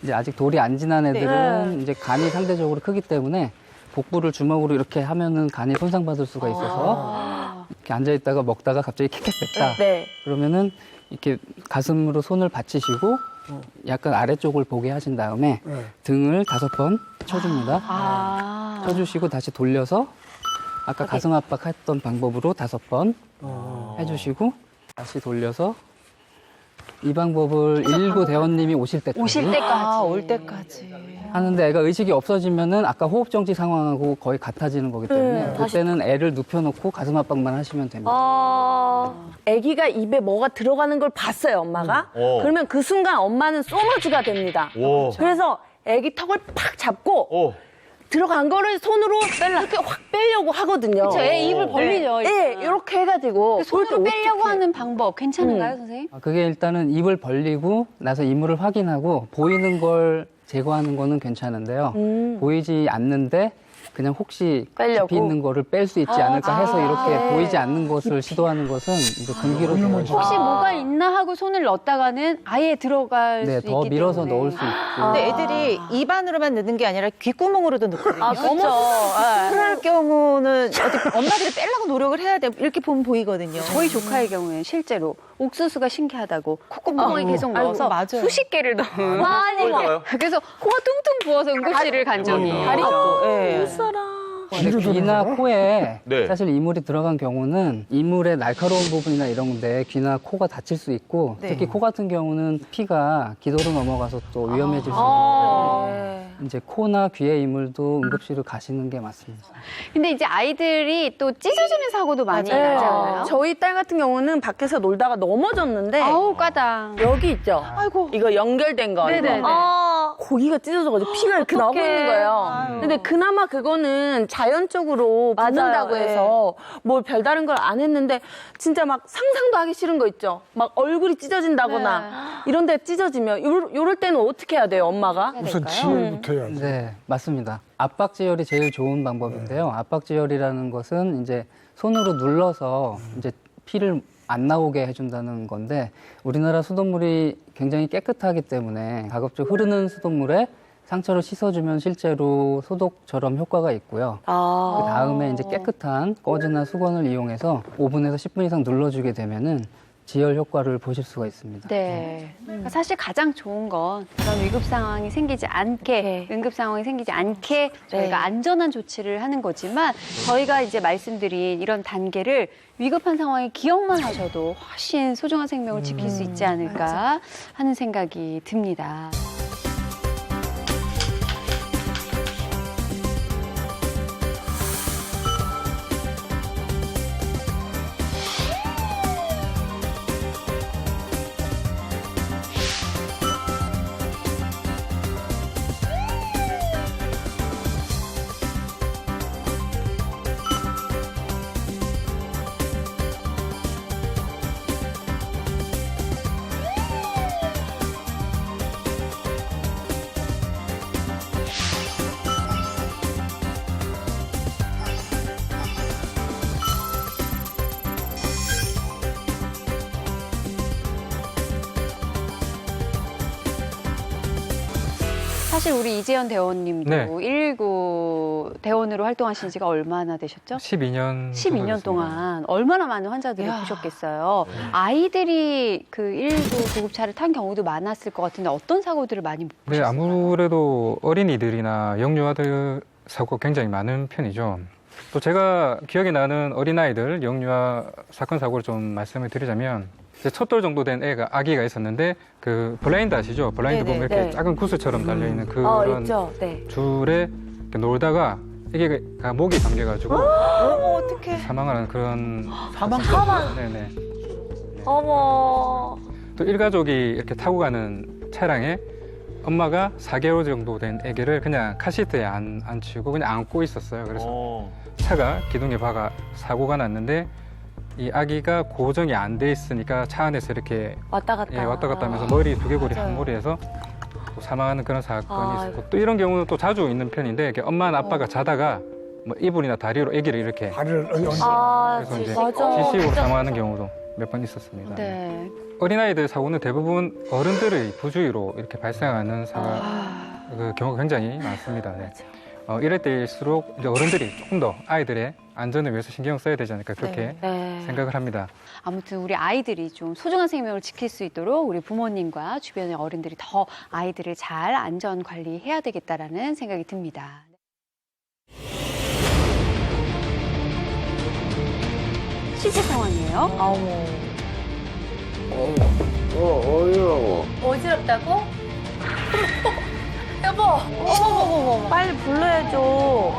이제 아직 돌이 안 지난 애들은 이제 간이 상대적으로 크기 때문에 복부를 주먹으로 이렇게 하면은 간이 손상받을 수가 있어서 이렇게 앉아 있다가 먹다가 갑자기 킥킥 뺐다. 네. 그러면은 이렇게 가슴으로 손을 받치시고 약간 아래쪽을 보게 하신 다음에 등을 5번 쳐줍니다. 쳐주시고 다시 돌려서 아까 가슴 압박했던 방법으로 5번 해주시고 다시 돌려서 이 방법을 119 대원님이 오실 때까지 오실 때까지. 올 때까지. 하는데 애가 의식이 없어지면은 아까 호흡정지 상황하고 거의 같아지는 거기 때문에 그때는 애를 눕혀놓고 가슴 압박만 하시면 됩니다. 아기가 입에 뭐가 들어가는 걸 봤어요, 엄마가. 그러면 그 순간 엄마는 소머즈가 됩니다. 오. 그래서 아기 턱을 팍 잡고 들어간 거를 손으로 이렇게 확 빼려고 하거든요. 애 입을 벌리죠. 네, 이렇게 해가지고. 손으로 빼려고 하는 방법 괜찮은가요, 선생님? 그게 일단은 입을 벌리고 나서 이물을 확인하고 보이는 걸 제거하는 거는 괜찮은데요. 보이지 않는데 그냥 혹시 빼려고? 깊이 있는 거를 뺄 수 있지 않을까 해서 이렇게 보이지 않는 것을 시도하는 것은 이제 금기로 되어 있어요. 혹시 뭐가 있나 하고 손을 넣었다가는 아예 들어갈 네, 수 더 있기 밀어서 때문에. 넣을 수 있고. 근데 애들이 입안으로만 넣는 게 아니라 귓구멍으로도 넣거든요. 그렇죠. 그럴 경우는 어차피 엄마들이 빼려고 노력을 해야 돼. 이렇게 보면 보이거든요. 저희 조카의 경우에는 실제로 옥수수가 신기하다고 콧구멍에 계속 넣어서 맞아요. 수십 개를 넣은 요 그래서 코가 퉁퉁 부어서 응급실을 간 적이 다리 예. 근데 귀나 코에 네. 사실 이물이 들어간 경우는 이물의 날카로운 부분이나 이런 데 귀나 코가 다칠 수 있고 네. 특히 코 같은 경우는 피가 기도로 넘어가서 또 위험해질 수 있기 때문에 이제 코나 귀의 이물도 응급실을 가시는 게 맞습니다. 근데 이제 아이들이 또 찢어지는 사고도 많이 나지 않아요? 저희 딸 같은 경우는 밖에서 놀다가 넘어졌는데 아우 까당. 여기 있죠. 아이고. 이거 연결된 거. 네네네. 고기가 찢어져가지고 피가 이렇게 나오고 있는 거예요. 근데 그나마 그거는 자연적으로 붙는다고 맞아요. 해서 뭘 별다른 걸 안 했는데 진짜 막 상상도 하기 싫은 거 있죠. 막 얼굴이 찢어진다거나 이런 데 찢어지면 요럴 때는 어떻게 해야 돼요, 엄마가? 우선 지혈부터 해야지. 네, 맞습니다. 압박지혈이 제일 좋은 방법인데요. 압박지혈이라는 것은 이제 손으로 눌러서 이제 피를 안 나오게 해준다는 건데 우리나라 수돗물이 굉장히 깨끗하기 때문에 가급적 흐르는 수돗물에 상처를 씻어주면 실제로 소독처럼 효과가 있고요. 그 다음에 이제 깨끗한 꺼즈나 수건을 이용해서 5분에서 10분 이상 눌러주게 되면은 지혈 효과를 보실 수가 있습니다. 네. 그러니까 사실 가장 좋은 건 그런 위급 상황이 생기지 않게, 응급 상황이 생기지 않게 저희가 안전한 조치를 하는 거지만 저희가 이제 말씀드린 이런 단계를 위급한 상황에 기억만 하셔도 훨씬 소중한 생명을 지킬 수 있지 않을까 하는 생각이 듭니다. 사실 우리 이재현 대원님도 네. 119 대원으로 활동하신 지가 얼마나 되셨죠? 12년 동안 얼마나 많은 환자들을 보셨겠어요. 아이들이 그 119 구급차를 탄 경우도 많았을 것 같은데 어떤 사고들을 많이 네, 보셨어요? 아무래도 어린이들이나 영유아들 사고가 굉장히 많은 편이죠. 또 제가 기억에 나는 어린아이들 영유아 사건 사고를 좀 말씀을 드리자면 이제 첫 돌 정도 된 아기가 있었는데 그 블라인드 아시죠? 블라인드 보면 이렇게 작은 구슬처럼 달려있는 그런 있죠. 줄에 이렇게 놀다가 애기가 목이 잠겨가지고 어떡해. 사망하는 그런 사망. 네네. 어머. 또 일가족이 이렇게 타고 가는 차량에 엄마가 4개월 정도 된 아기를 그냥 카시트에 앉히고 그냥 안고 있었어요. 그래서 차가 기둥에 박아 사고가 났는데 이 아기가 고정이 안 돼 있으니까 차 안에서 이렇게 왔다 갔다. 왔다 갔다 하면서 머리 두개골이 한 무리해서 또 사망하는 그런 사건이 있었고 또 이런 경우는 또 자주 있는 편인데 이렇게 엄마나 아빠가 자다가 뭐 이불이나 다리로 아기를 이렇게 그래서 이제 질식으로 사망하는 경우도 몇 번 있었습니다. 네. 어린아이들 사고는 대부분 어른들의 부주의로 이렇게 발생하는 그 경우가 굉장히 많습니다. 네. 이럴 때일수록 이제 어른들이 조금 더 아이들의 안전을 위해서 신경 써야 되지 않을까 그렇게 생각을 합니다. 아무튼 우리 아이들이 좀 소중한 생명을 지킬 수 있도록 우리 부모님과 주변의 어른들이 더 아이들을 잘 안전 관리해야 되겠다라는 생각이 듭니다. 실제 상황이에요. 어지럽다고? 여보! 어머머머. 빨리 불러야죠.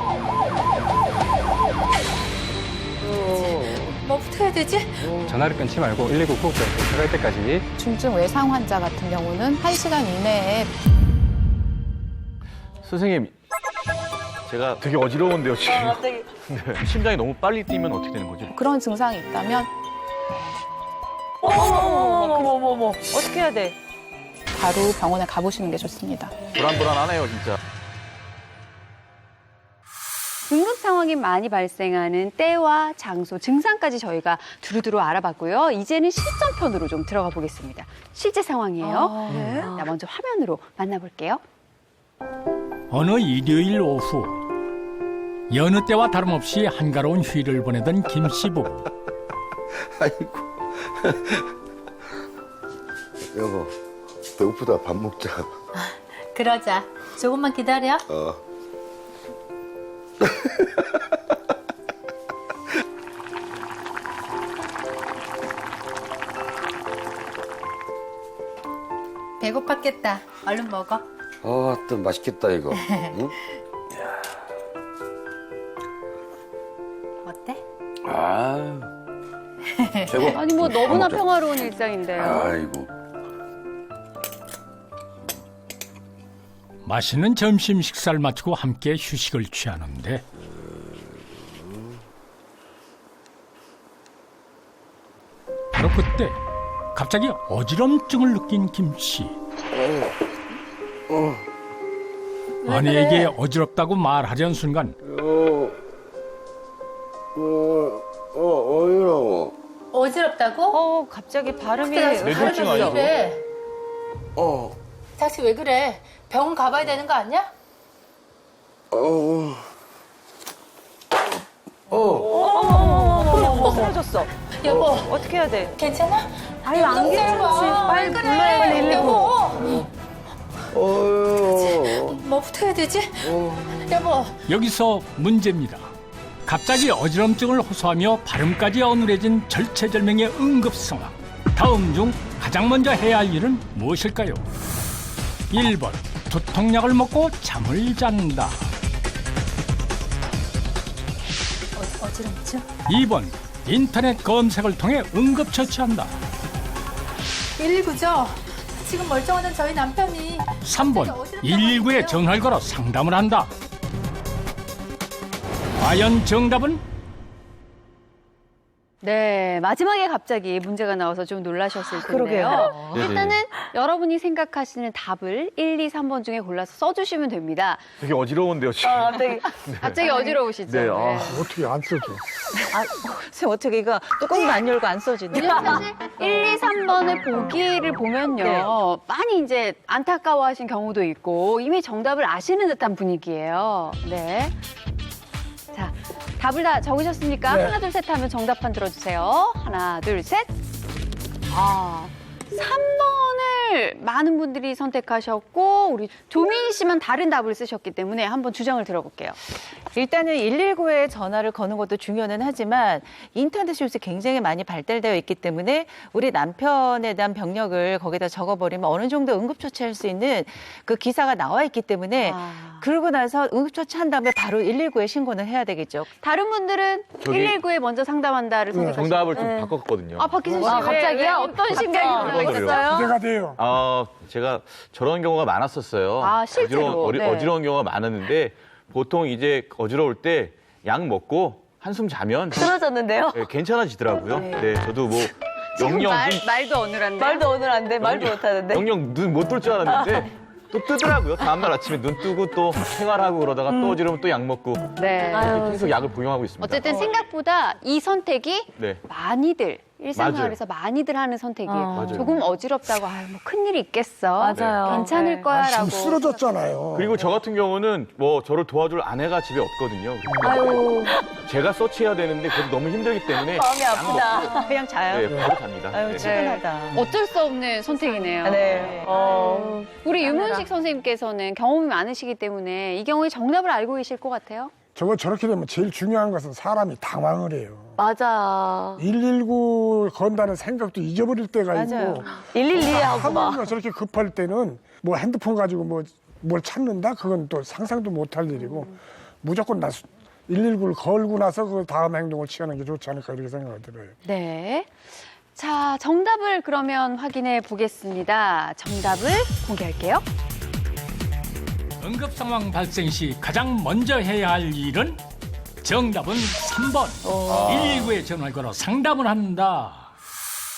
뭐부터 해야 되지? 전화를 끊지 말고 119 구급대에 도착할 때까지 중증 외상 환자 같은 경우는 1시간 이내에 선생님, 제가 되게 어지러운데요, 지금. 네. 심장이 너무 빨리 뛰면 어떻게 되는 거죠? 그런 증상이 있다면 어머머머머머머. 어떻게 해야 돼? 바로 병원에 가보시는 게 좋습니다. 불안불안하네요, 진짜. 응급 상황이 많이 발생하는 때와 장소, 증상까지 저희가 두루두루 알아봤고요. 이제는 실전편으로 좀 들어가 보겠습니다. 실제 상황이에요. 자, 먼저 화면으로 만나볼게요. 어느 일요일 오후 여느 때와 다름없이 한가로운 휴일을 보내던 김 씨 부부. 아이고. 여보, 배고프다. 밥 먹자. 그러자. 조금만 기다려. 배고팠겠다. 얼른 먹어. 또 맛있겠다, 이거. 응? 어때? 최고. 아니 뭐 너무나 먹자. 평화로운 일상인데요. 아이고. 맛있는 점심 식사를 마치고 함께 휴식을 취하는데 바로 그때 갑자기 어지럼증을 느낀 김 씨. 아내에게 어지럽다고 말하려는 순간 어지러워. 어지럽다고? 갑자기 발음이 뇌졸중 아니고? 그래. 닥치 왜 그래? 병원 가봐야 되는 거 아니야? 쓰러졌어. 여보, 어떻게 해야 돼? 괜찮아? 아니, 안 괜찮지. 빨리 불러야 돼. 여보, 어휴. 뭐부터 해야 되지? 여보. 여기서 문제입니다. 갑자기 어지럼증을 호소하며 발음까지 어눌해진 절체절명의 응급 상황. 다음 중 가장 먼저 해야 할 일은 무엇일까요? 1번 두통약을 먹고 잠을 잔다. 어지럼증? 2번 인터넷 검색을 통해 응급처치한다. 119죠? 지금 멀쩡하던 저희 남편이 3번 119에 전화를 걸어 상담을 한다. 과연 정답은? 네, 마지막에 갑자기 문제가 나와서 좀 놀라셨을 텐데요. 그러게요. 일단은 여러분이 생각하시는 답을 1, 2, 3번 중에 골라서 써주시면 됩니다. 되게 어지러운데요, 지금. 갑자기 어지러우시죠? 네, 어떻게 안 써져? 선생님 어떻게 이거 뚜껑도 안 열고 안 써지네? 사실 1, 2, 3번의 보기를 보면요. 네. 많이 이제 안타까워하신 경우도 있고 이미 정답을 아시는 듯한 분위기예요. 네. 자, 답을 다 적으셨습니까? 네. 하나, 둘, 셋 하면 정답판 들어주세요. 하나, 둘, 셋. 3번을 많은 분들이 선택하셨고 우리 조민희 씨만 다른 답을 쓰셨기 때문에 한번 주장을 들어볼게요. 일단은 119에 전화를 거는 것도 중요는 하지만 인터넷이 요새 굉장히 많이 발달되어 있기 때문에 우리 남편에 대한 병력을 거기다 적어버리면 어느 정도 응급처치할 수 있는 그 기사가 나와 있기 때문에 그러고 나서 응급처치한 다음에 바로 119에 신고는 해야 되겠죠. 다른 분들은 저기- 119에 먼저 상담한다를 선택하셨어요. 정답을 좀 바꿨거든요. 박희순 씨, 갑자기요? 어떤 심경이 그래요? 들어있어요? 기대가 돼요. 제가 저런 경우가 많았었어요. 실제로? 네. 어지러운 경우가 많았는데 보통 이제 어지러울 때 약 먹고 한숨 자면 쓰러졌는데요? 네, 괜찮아지더라고요. 네, 저도 뭐 지금 영영 말도 어눌한데. 말도 오늘 안 돼. 말도 못 하는데. 영영 눈 못 뜰 줄 알았는데 또 뜨더라고요. 다음날 아침에 눈 뜨고 또 생활하고 그러다가 또 어지러우면 또 약 먹고 네. 계속 약을 복용하고 있습니다. 어쨌든 생각보다 이 선택이 네. 많이들 일상생활에서 많이들 하는 선택이에요. 맞아요. 조금 어지럽다고 뭐 큰일이 있겠어. 맞아요. 괜찮을 네. 거야라고. 지금 쓰러졌잖아요. 그리고 저 같은 경우는 뭐 저를 도와줄 아내가 집에 없거든요. 아유, 제가 서치해야 되는데 그것도 너무 힘들기 때문에 마음이 약 아프다. 먹고 그냥 자요. 네, 바로 잡니다. 아유, 네. 치근하다. 어쩔 수 없는 선택이네요. 네. 우리 유문식 선생님께서는 경험이 많으시기 때문에 이 경우에 정답을 알고 계실 것 같아요. 저렇게 되면 제일 중요한 것은 사람이 당황을 해요. 맞아. 119 건다는 생각도 잊어버릴 때가 맞아요. 있고 112 하고 하물며 막. 저렇게 급할 때는 뭐 핸드폰 가지고 뭘 찾는다? 그건 또 상상도 못할 일이고 무조건 119를 걸고 나서 그 다음 행동을 취하는 게 좋지 않을까 이렇게 생각이 들어요. 네. 자, 정답을 그러면 확인해 보겠습니다. 정답을 공개할게요. 응급 상황 발생 시 가장 먼저 해야 할 일은 정답은 3번. 119에 전화를 걸어 상담을 한다.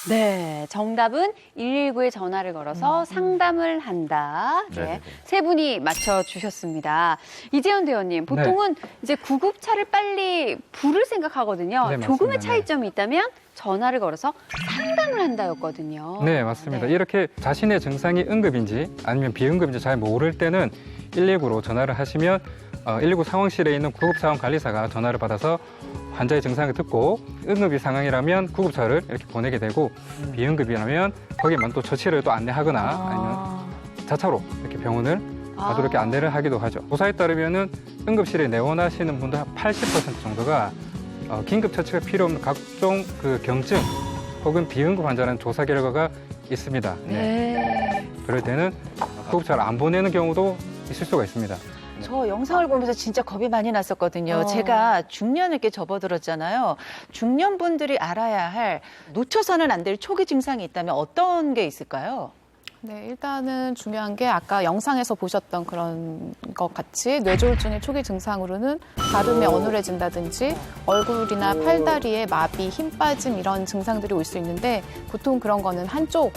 네, 정답은 119에 전화를 걸어서 상담을 한다. 네, 네네네. 세 분이 맞춰주셨습니다. 이재현 대원님, 보통은 이제 구급차를 빨리 부를 생각하거든요. 네, 맞습니다. 조금의 네. 차이점이 있다면 전화를 걸어서 상담을 한다였거든요. 네, 맞습니다. 네. 이렇게 자신의 증상이 응급인지 아니면 비응급인지 잘 모를 때는 119로 전화를 하시면 119 상황실에 있는 구급상황관리사가 전화를 받아서 환자의 증상을 듣고 응급이 상황이라면 구급차를 이렇게 보내게 되고 비응급이라면 거기만 또 처치를 또 안내하거나 아니면 자차로 이렇게 병원을 가도 이렇게 안내를 하기도 하죠. 조사에 따르면은 응급실에 내원하시는 분들 한 80% 정도가 긴급 처치가 필요 없는 각종 그 경증 혹은 비응급 환자라는 조사 결과가 있습니다. 네. 그럴 때는 구급차를 안 보내는 경우도 있을 수가 있습니다. 저 영상을 보면서 진짜 겁이 많이 났었거든요. 제가 중년에게 접어들었잖아요. 중년분들이 알아야 할 놓쳐서는 안 될 초기 증상이 있다면 어떤 게 있을까요? 네, 일단은 중요한 게 아까 영상에서 보셨던 그런 것 같이 뇌졸중의 초기 증상으로는 발음이 어눌해진다든지 얼굴이나 팔다리에 마비, 힘 빠짐 이런 증상들이 올 수 있는데 보통 그런 거는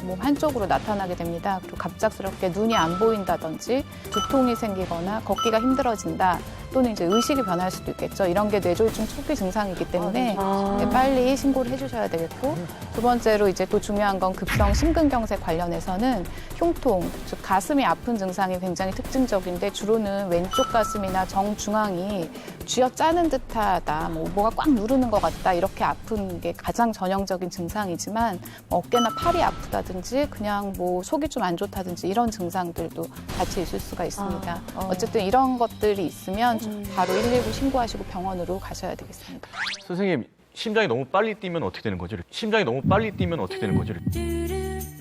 몸 한쪽으로 나타나게 됩니다. 그리고 갑작스럽게 눈이 안 보인다든지 두통이 생기거나 걷기가 힘들어진다. 또는 이제 의식이 변할 수도 있겠죠. 이런 게 뇌졸중 초기 증상이기 때문에 네, 빨리 신고를 해주셔야 되겠고, 두 번째로 이제 또 중요한 건 급성 심근경색 관련해서는 흉통, 즉 가슴이 아픈 증상이 굉장히 특징적인데 주로는 왼쪽 가슴이나 정중앙이 쥐어짜는 듯하다, 뭐가 꽉 누르는 것 같다, 이렇게 아픈 게 가장 전형적인 증상이지만 어깨나 팔이 아프다든지 그냥 뭐 속이 좀 안 좋다든지 이런 증상들도 같이 있을 수가 있습니다. 어쨌든 이런 것들이 있으면 바로 119 신고하시고 병원으로 가셔야 되겠습니다. 선생님, 심장이 너무 빨리 뛰면 어떻게 되는 거죠? 심장이 너무 빨리 뛰면 어떻게 되는 거죠?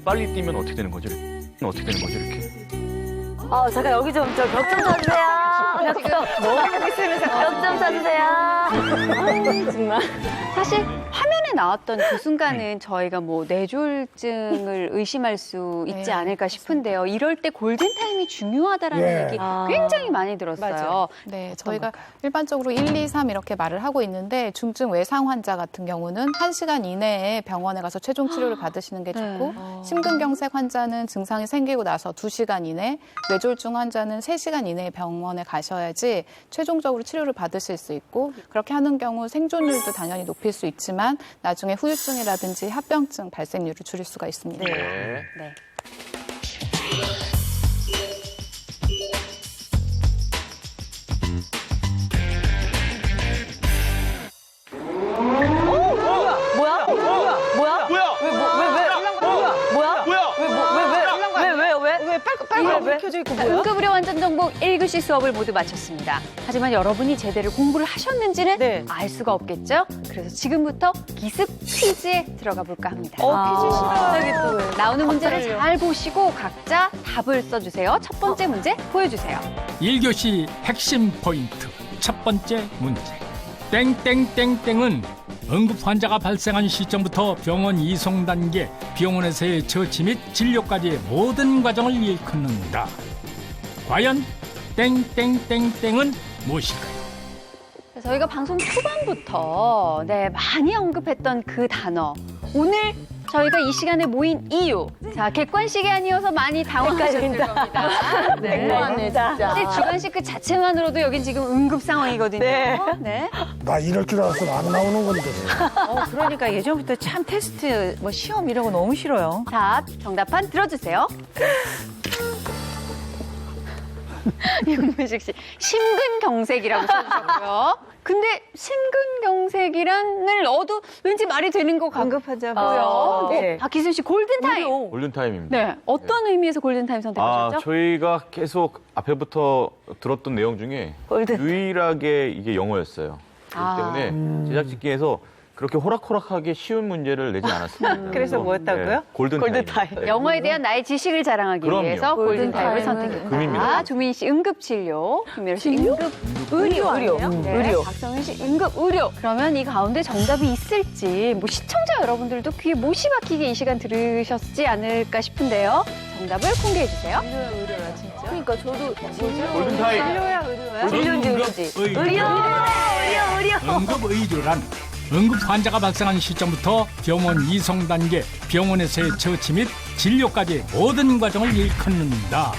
빨리 뛰면 어떻게 되는 거죠? 어떻게 되는 거죠, 이렇게? 잠깐 여기 좀 벽 좀 쳐주세요. 벽 좀 쳐주세요. 정말. 사실 화면에 나왔던 그 순간은 저희가 뭐 뇌졸중을 의심할 수 있지 않을까 싶은데요. 이럴 때 골든타임이 중요하다라는 얘기 굉장히 많이 들었어요. 네, 저희가 일반적으로 1, 2, 3 이렇게 말을 하고 있는데 중증 외상 환자 같은 경우는 1시간 이내에 병원에 가서 최종 치료를 받으시는 게 좋고 심근경색 환자는 증상이 생기고 나서 2시간 이내, 뇌졸중 환자는 3시간 이내에 병원에 가셔야지 최종적으로 치료를 받으실 수 있고, 그렇게 하는 경우 생존율도 당연히 높일 수 있지만 나중에 후유증이라든지 합병증 발생률을 줄일 수가 있습니다. 네. 빨간 불 켜져 있고 뭐야? 응급의료 완전 정복 1교시 수업을 모두 마쳤습니다. 하지만 여러분이 제대로 공부를 하셨는지는 알 수가 없겠죠? 그래서 지금부터 기습 퀴즈에 들어가 볼까 합니다. 퀴즈 싫어. 나오는 문제를 잘 보시고 각자 답을 써주세요. 첫 번째 문제 보여주세요. 1교시 핵심 포인트 첫 번째 문제. 땡땡땡땡은 응급 환자가 발생한 시점부터 병원 이송 단계, 병원에서의 처치 및 진료까지의 모든 과정을 일컫는다. 과연 땡땡땡땡은 무엇일까요? 저희가 방송 초반부터 많이 언급했던 그 단어. 오늘 저희가 이 시간에 모인 이유. 자, 객관식이 아니어서 많이 당황하셨을 겁니다. 네, 진짜. 사실 주관식 그 자체만으로도 여긴 지금 응급 상황이거든요. 네. 나 이럴 줄 알았으면 안 나오는 건데. 그러니까 예전부터 참 테스트, 뭐 시험 이런 거 너무 싫어요. 자, 정답판 들어주세요. 윤문식 씨, 심근경색이라고 써주셨고요. 근데 심근경색이란을 넣어도 왠지 말이 되는 것 같고요. 네. 박희순 씨, 골든타임. 골든타임입니다. 네, 어떤 의미에서 골든타임 선택하셨죠? 저희가 계속 앞에부터 들었던 내용 중에 유일하게 이게 영어였어요. 그렇기 때문에 제작진께서 그렇게 호락호락하게 쉬운 문제를 내지 않았습니다. 그래서 뭐였다고요? 골든타임. 영어에 대한 나의 지식을 자랑하기 그럼요. 위해서 골든타임을 선택했다. 금입니다. 조민 씨 응급진료, 김미러 씨 응급의료. 네, 박성현 씨 응급의료. 그러면 이 가운데 정답이 있을지 뭐 시청자 여러분들도 귀에 못이 박히게 이 시간 들으셨지 않을까 싶은데요. 정답을 공개해 주세요. 그러니까 저도 골든타임. 응급의료란 응급 환자가 발생한 시점부터 병원 이송 단계, 병원에서의 처치 및 진료까지 모든 과정을 일컫는다.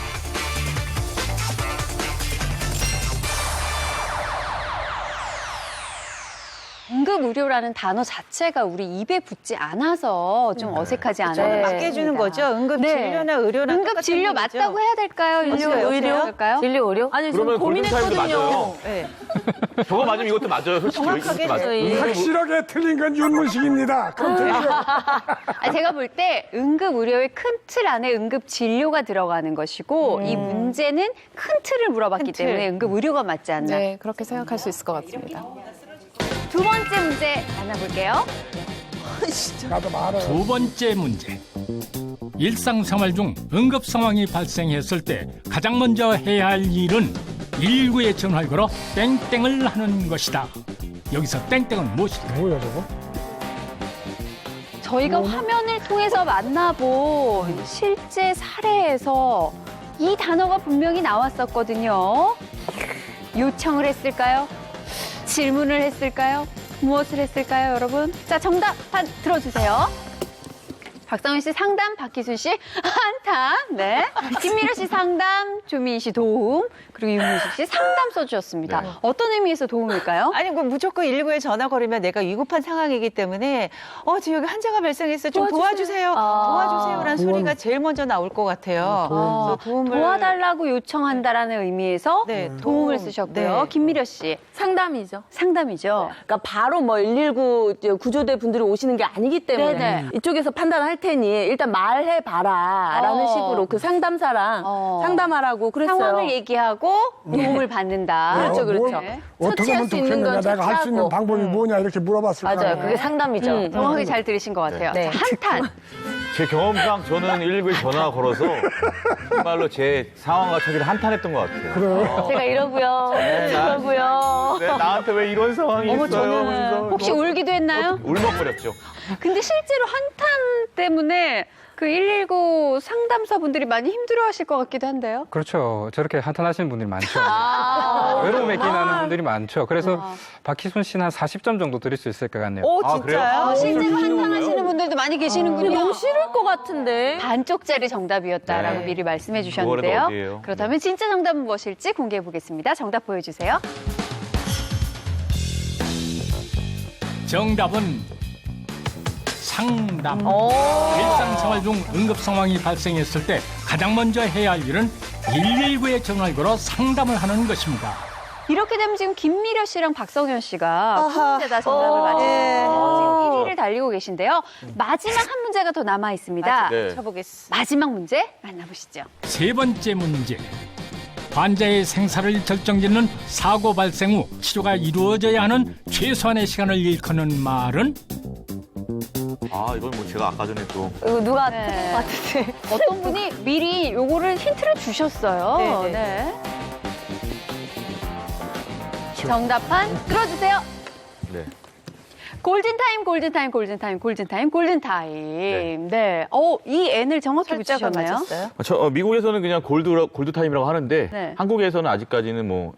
응급의료라는 단어 자체가 우리 입에 붙지 않아서 좀 어색하지 않아요? 맞게 해주는 거죠. 응급진료나 의료나 응급진료 맞다고 해야 될까요? 의료? 진료 의료? 아니, 그러면 좀 고민했거든요. 맞아요. 저거 맞으면 이것도 맞아요. 솔직히 정확하게 이것도 맞아요. 확실하게 틀린 건 윤문식입니다. 그럼 틀리죠. 제가 볼 때 응급의료의 큰 틀 안에 응급진료가 들어가는 것이고 이 문제는 큰 틀을 물어봤기 때문에 응급의료가 맞지 않나. 네, 그렇게 생각할 수 있을 것 같습니다. 두 번째 문제 만나볼게요. 나도 말아요. 두 번째 문제. 일상생활 중 응급 상황이 발생했을 때 가장 먼저 해야 할 일은 119에 전화를 걸어 땡땡을 하는 것이다. 여기서 땡땡은 무엇일까요? 뭐야 저거? 저희가 화면을 통해서 만나본 실제 사례에서 이 단어가 분명히 나왔었거든요. 요청을 했을까요? 질문을 했을까요? 무엇을 했을까요, 여러분? 자, 정답 들어주세요. 박상현 씨 상담, 박희순 씨 한탄. 네. 김미려 씨 상담, 조민 씨 도움, 그리고 윤문식 씨 상담 써주셨습니다. 네. 어떤 의미에서 도움일까요? 아니, 그 무조건 119에 전화 걸으면 내가 위급한 상황이기 때문에 지금 여기 환자가 발생했어. 좀 도와주세요. 도와주세요라는 소리가 제일 먼저 나올 것 같아요. 그래서 도움을 도와달라고 요청한다라는 의미에서 네, 도움을 쓰셨고요. 네. 김미려 씨. 상담이죠. 상담이죠. 그러니까 바로 뭐 119 구조대 분들이 오시는 게 아니기 때문에 네네. 이쪽에서 판단할 테니 일단 말해봐라라는 식으로 그 상담사랑 상담하라고 그랬어요. 상황을 얘기하고 도움을 받는다. 그렇죠, 그렇죠. 네. 어떻게 하면 처치할 수 있는 좋겠느냐, 건 내가 할 수 있는 처치하고. 방법이 뭐냐 이렇게 물어봤을 거예요. 맞아요. 그게 상담이죠. 정확하게 잘 들으신 것 같아요. 네. 자, 한탄. 제 경험상 저는 119에 전화 걸어서 정말로 제 상황과 처지를 한탄했던 것 같아요. 그래요? 제가 이러고요. 이러고요. 네, 나한테 왜 이런 상황이 있어요? 그래서 혹시 울기도 했나요? 울먹거렸죠. 근데 실제로 한탄 때문에 그 119 상담사분들이 많이 힘들어하실 것 같기도 한데요. 그렇죠. 저렇게 한탄하시는 분들이 많죠. 외로움에 기인하는 분들이 많죠. 그래서 박희순 씨는 한 40점 정도 드릴 수 있을 것 같네요. 오, 아, 진짜요? 실제로 한탄하시는 분들도 많이 계시는군요. 너무 싫을 것 같은데. 반쪽짜리 정답이었다라고 네. 미리 말씀해 그거라도 주셨는데요. 어디예요? 그렇다면 진짜 정답은 무엇일지 공개해 보겠습니다. 정답 보여주세요. 정답은 상담. 일상생활 중 응급 상황이 발생했을 때 가장 먼저 해야 할 일은 119에 전화를 걸어 상담을 하는 것입니다. 이렇게 되면 지금 김미려 씨랑 박성현 씨가 두 문제 다 정답을 맞추셔서 지금 1위를 달리고 계신데요. 마지막 한 문제가 더 남아 있습니다. 네. 쳐보겠습니다. 마지막 문제 만나보시죠. 세 번째 문제. 환자의 생사를 결정짓는 사고 발생 후 치료가 이루어져야 하는 최소한의 시간을 일컫는 말은? 아, 이건 뭐 제가 아까 전에 또 이거 누가 네. 틀린 것 같은데. 어떤 분이 미리 요거를 힌트를 주셨어요. 네, 네. 정답판 끌어주세요. 네. 골든타임, 골든타임, 골든타임, 골든타임, 골든타임. 네. 이 N을 정확히 붙이셨나요? 미국에서는 그냥 골드 타임이라고 하는데 네. 한국에서는 아직까지는 뭐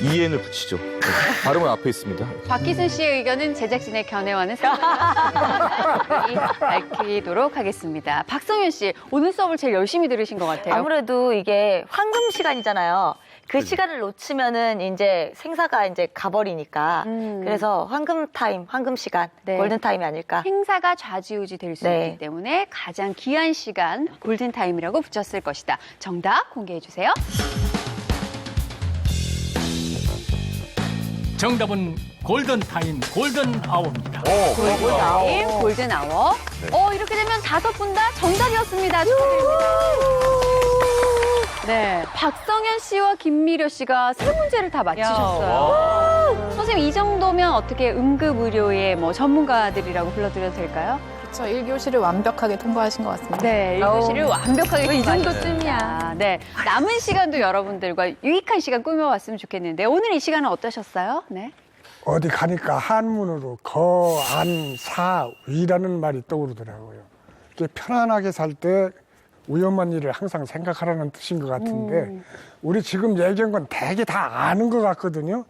EN을 붙이죠. 네. 발음은 앞에 있습니다. 박희순 씨의 의견은 제작진의 견해와는 상관없이 밝히도록 하겠습니다. 박성현 씨, 오늘 수업을 제일 열심히 들으신 것 같아요. 아무래도 이게 황금 시간이잖아요. 그 시간을 놓치면은 이제 생사가 이제 가버리니까. 그래서 황금 타임, 황금 시간, 네. 골든 타임이 아닐까. 행사가 좌지우지 될 수 네. 있기 때문에 가장 귀한 시간 골든타임이라고 붙였을 것이다. 정답 공개해 주세요. 정답은 골든타임, 골든아워입니다. 골든타임, 골든아워. 이렇게 되면 5분 다 정답이었습니다. 축하드립니다. 네, 박성현 씨와 김미려 씨가 3문제를 다 맞히셨어요. 선생님, 이 정도면 어떻게 응급의료의 전문가들이라고 불러드려도 될까요? 그렇죠. 1교시를 완벽하게 통과하신 것 같습니다. 네, 1교시를 완벽하게 이 정도쯤이야. 네, 남은 시간도 여러분들과 유익한 시간 꾸며왔으면 좋겠는데 오늘 이 시간은 어떠셨어요? 네. 어디 가니까 한문으로 거, 안, 사, 위라는 말이 떠오르더라고요. 이렇게 편안하게 살 때 위험한 일을 항상 생각하라는 뜻인 것 같은데 우리 지금 얘기한 건 대개 다 아는 것 같거든요.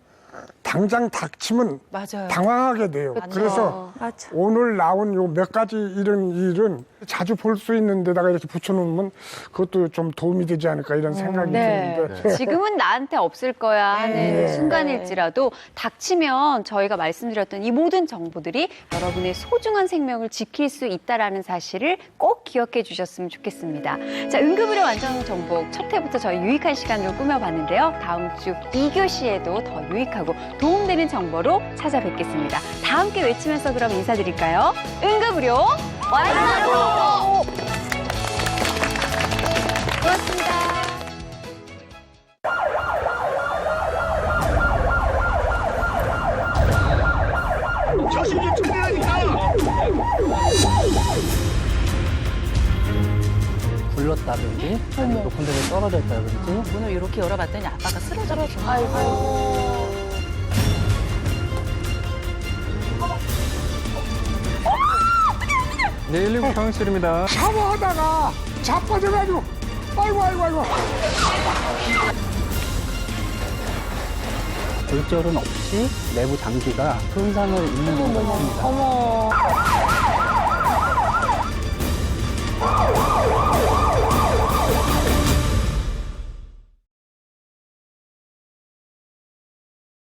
당장 닥치면 맞아요. 당황하게 돼요. 그래서 오늘 나온 요 몇 가지 이런 일은 자주 볼 수 있는 데다가 이렇게 붙여놓으면 그것도 좀 도움이 되지 않을까 이런 생각이 드는데 지금은 나한테 없을 거야 하는 순간일지라도 닥치면 저희가 말씀드렸던 이 모든 정보들이 여러분의 소중한 생명을 지킬 수 있다는 사실을 꼭 기억해 주셨으면 좋겠습니다. 자, 응급의료 완전정복 첫 회부터 저희 유익한 시간으로 꾸며봤는데요. 다음 주 2교시에도 더 유익하고 도움되는 정보로 찾아뵙겠습니다. 다 함께 외치면서 그럼 인사드릴까요? 응급의료 완전정복! 고맙습니다. 굴렀다든지 아니면 높은 데서 떨어졌다든지 문을 이렇게 열어봤더니 아빠가 쓰러져. 네, 119 상황실입니다. 샤워하다가 자빠져가지고 아이고 골절은 없이 내부 장기가 손상을 입는 경우가 있습니다.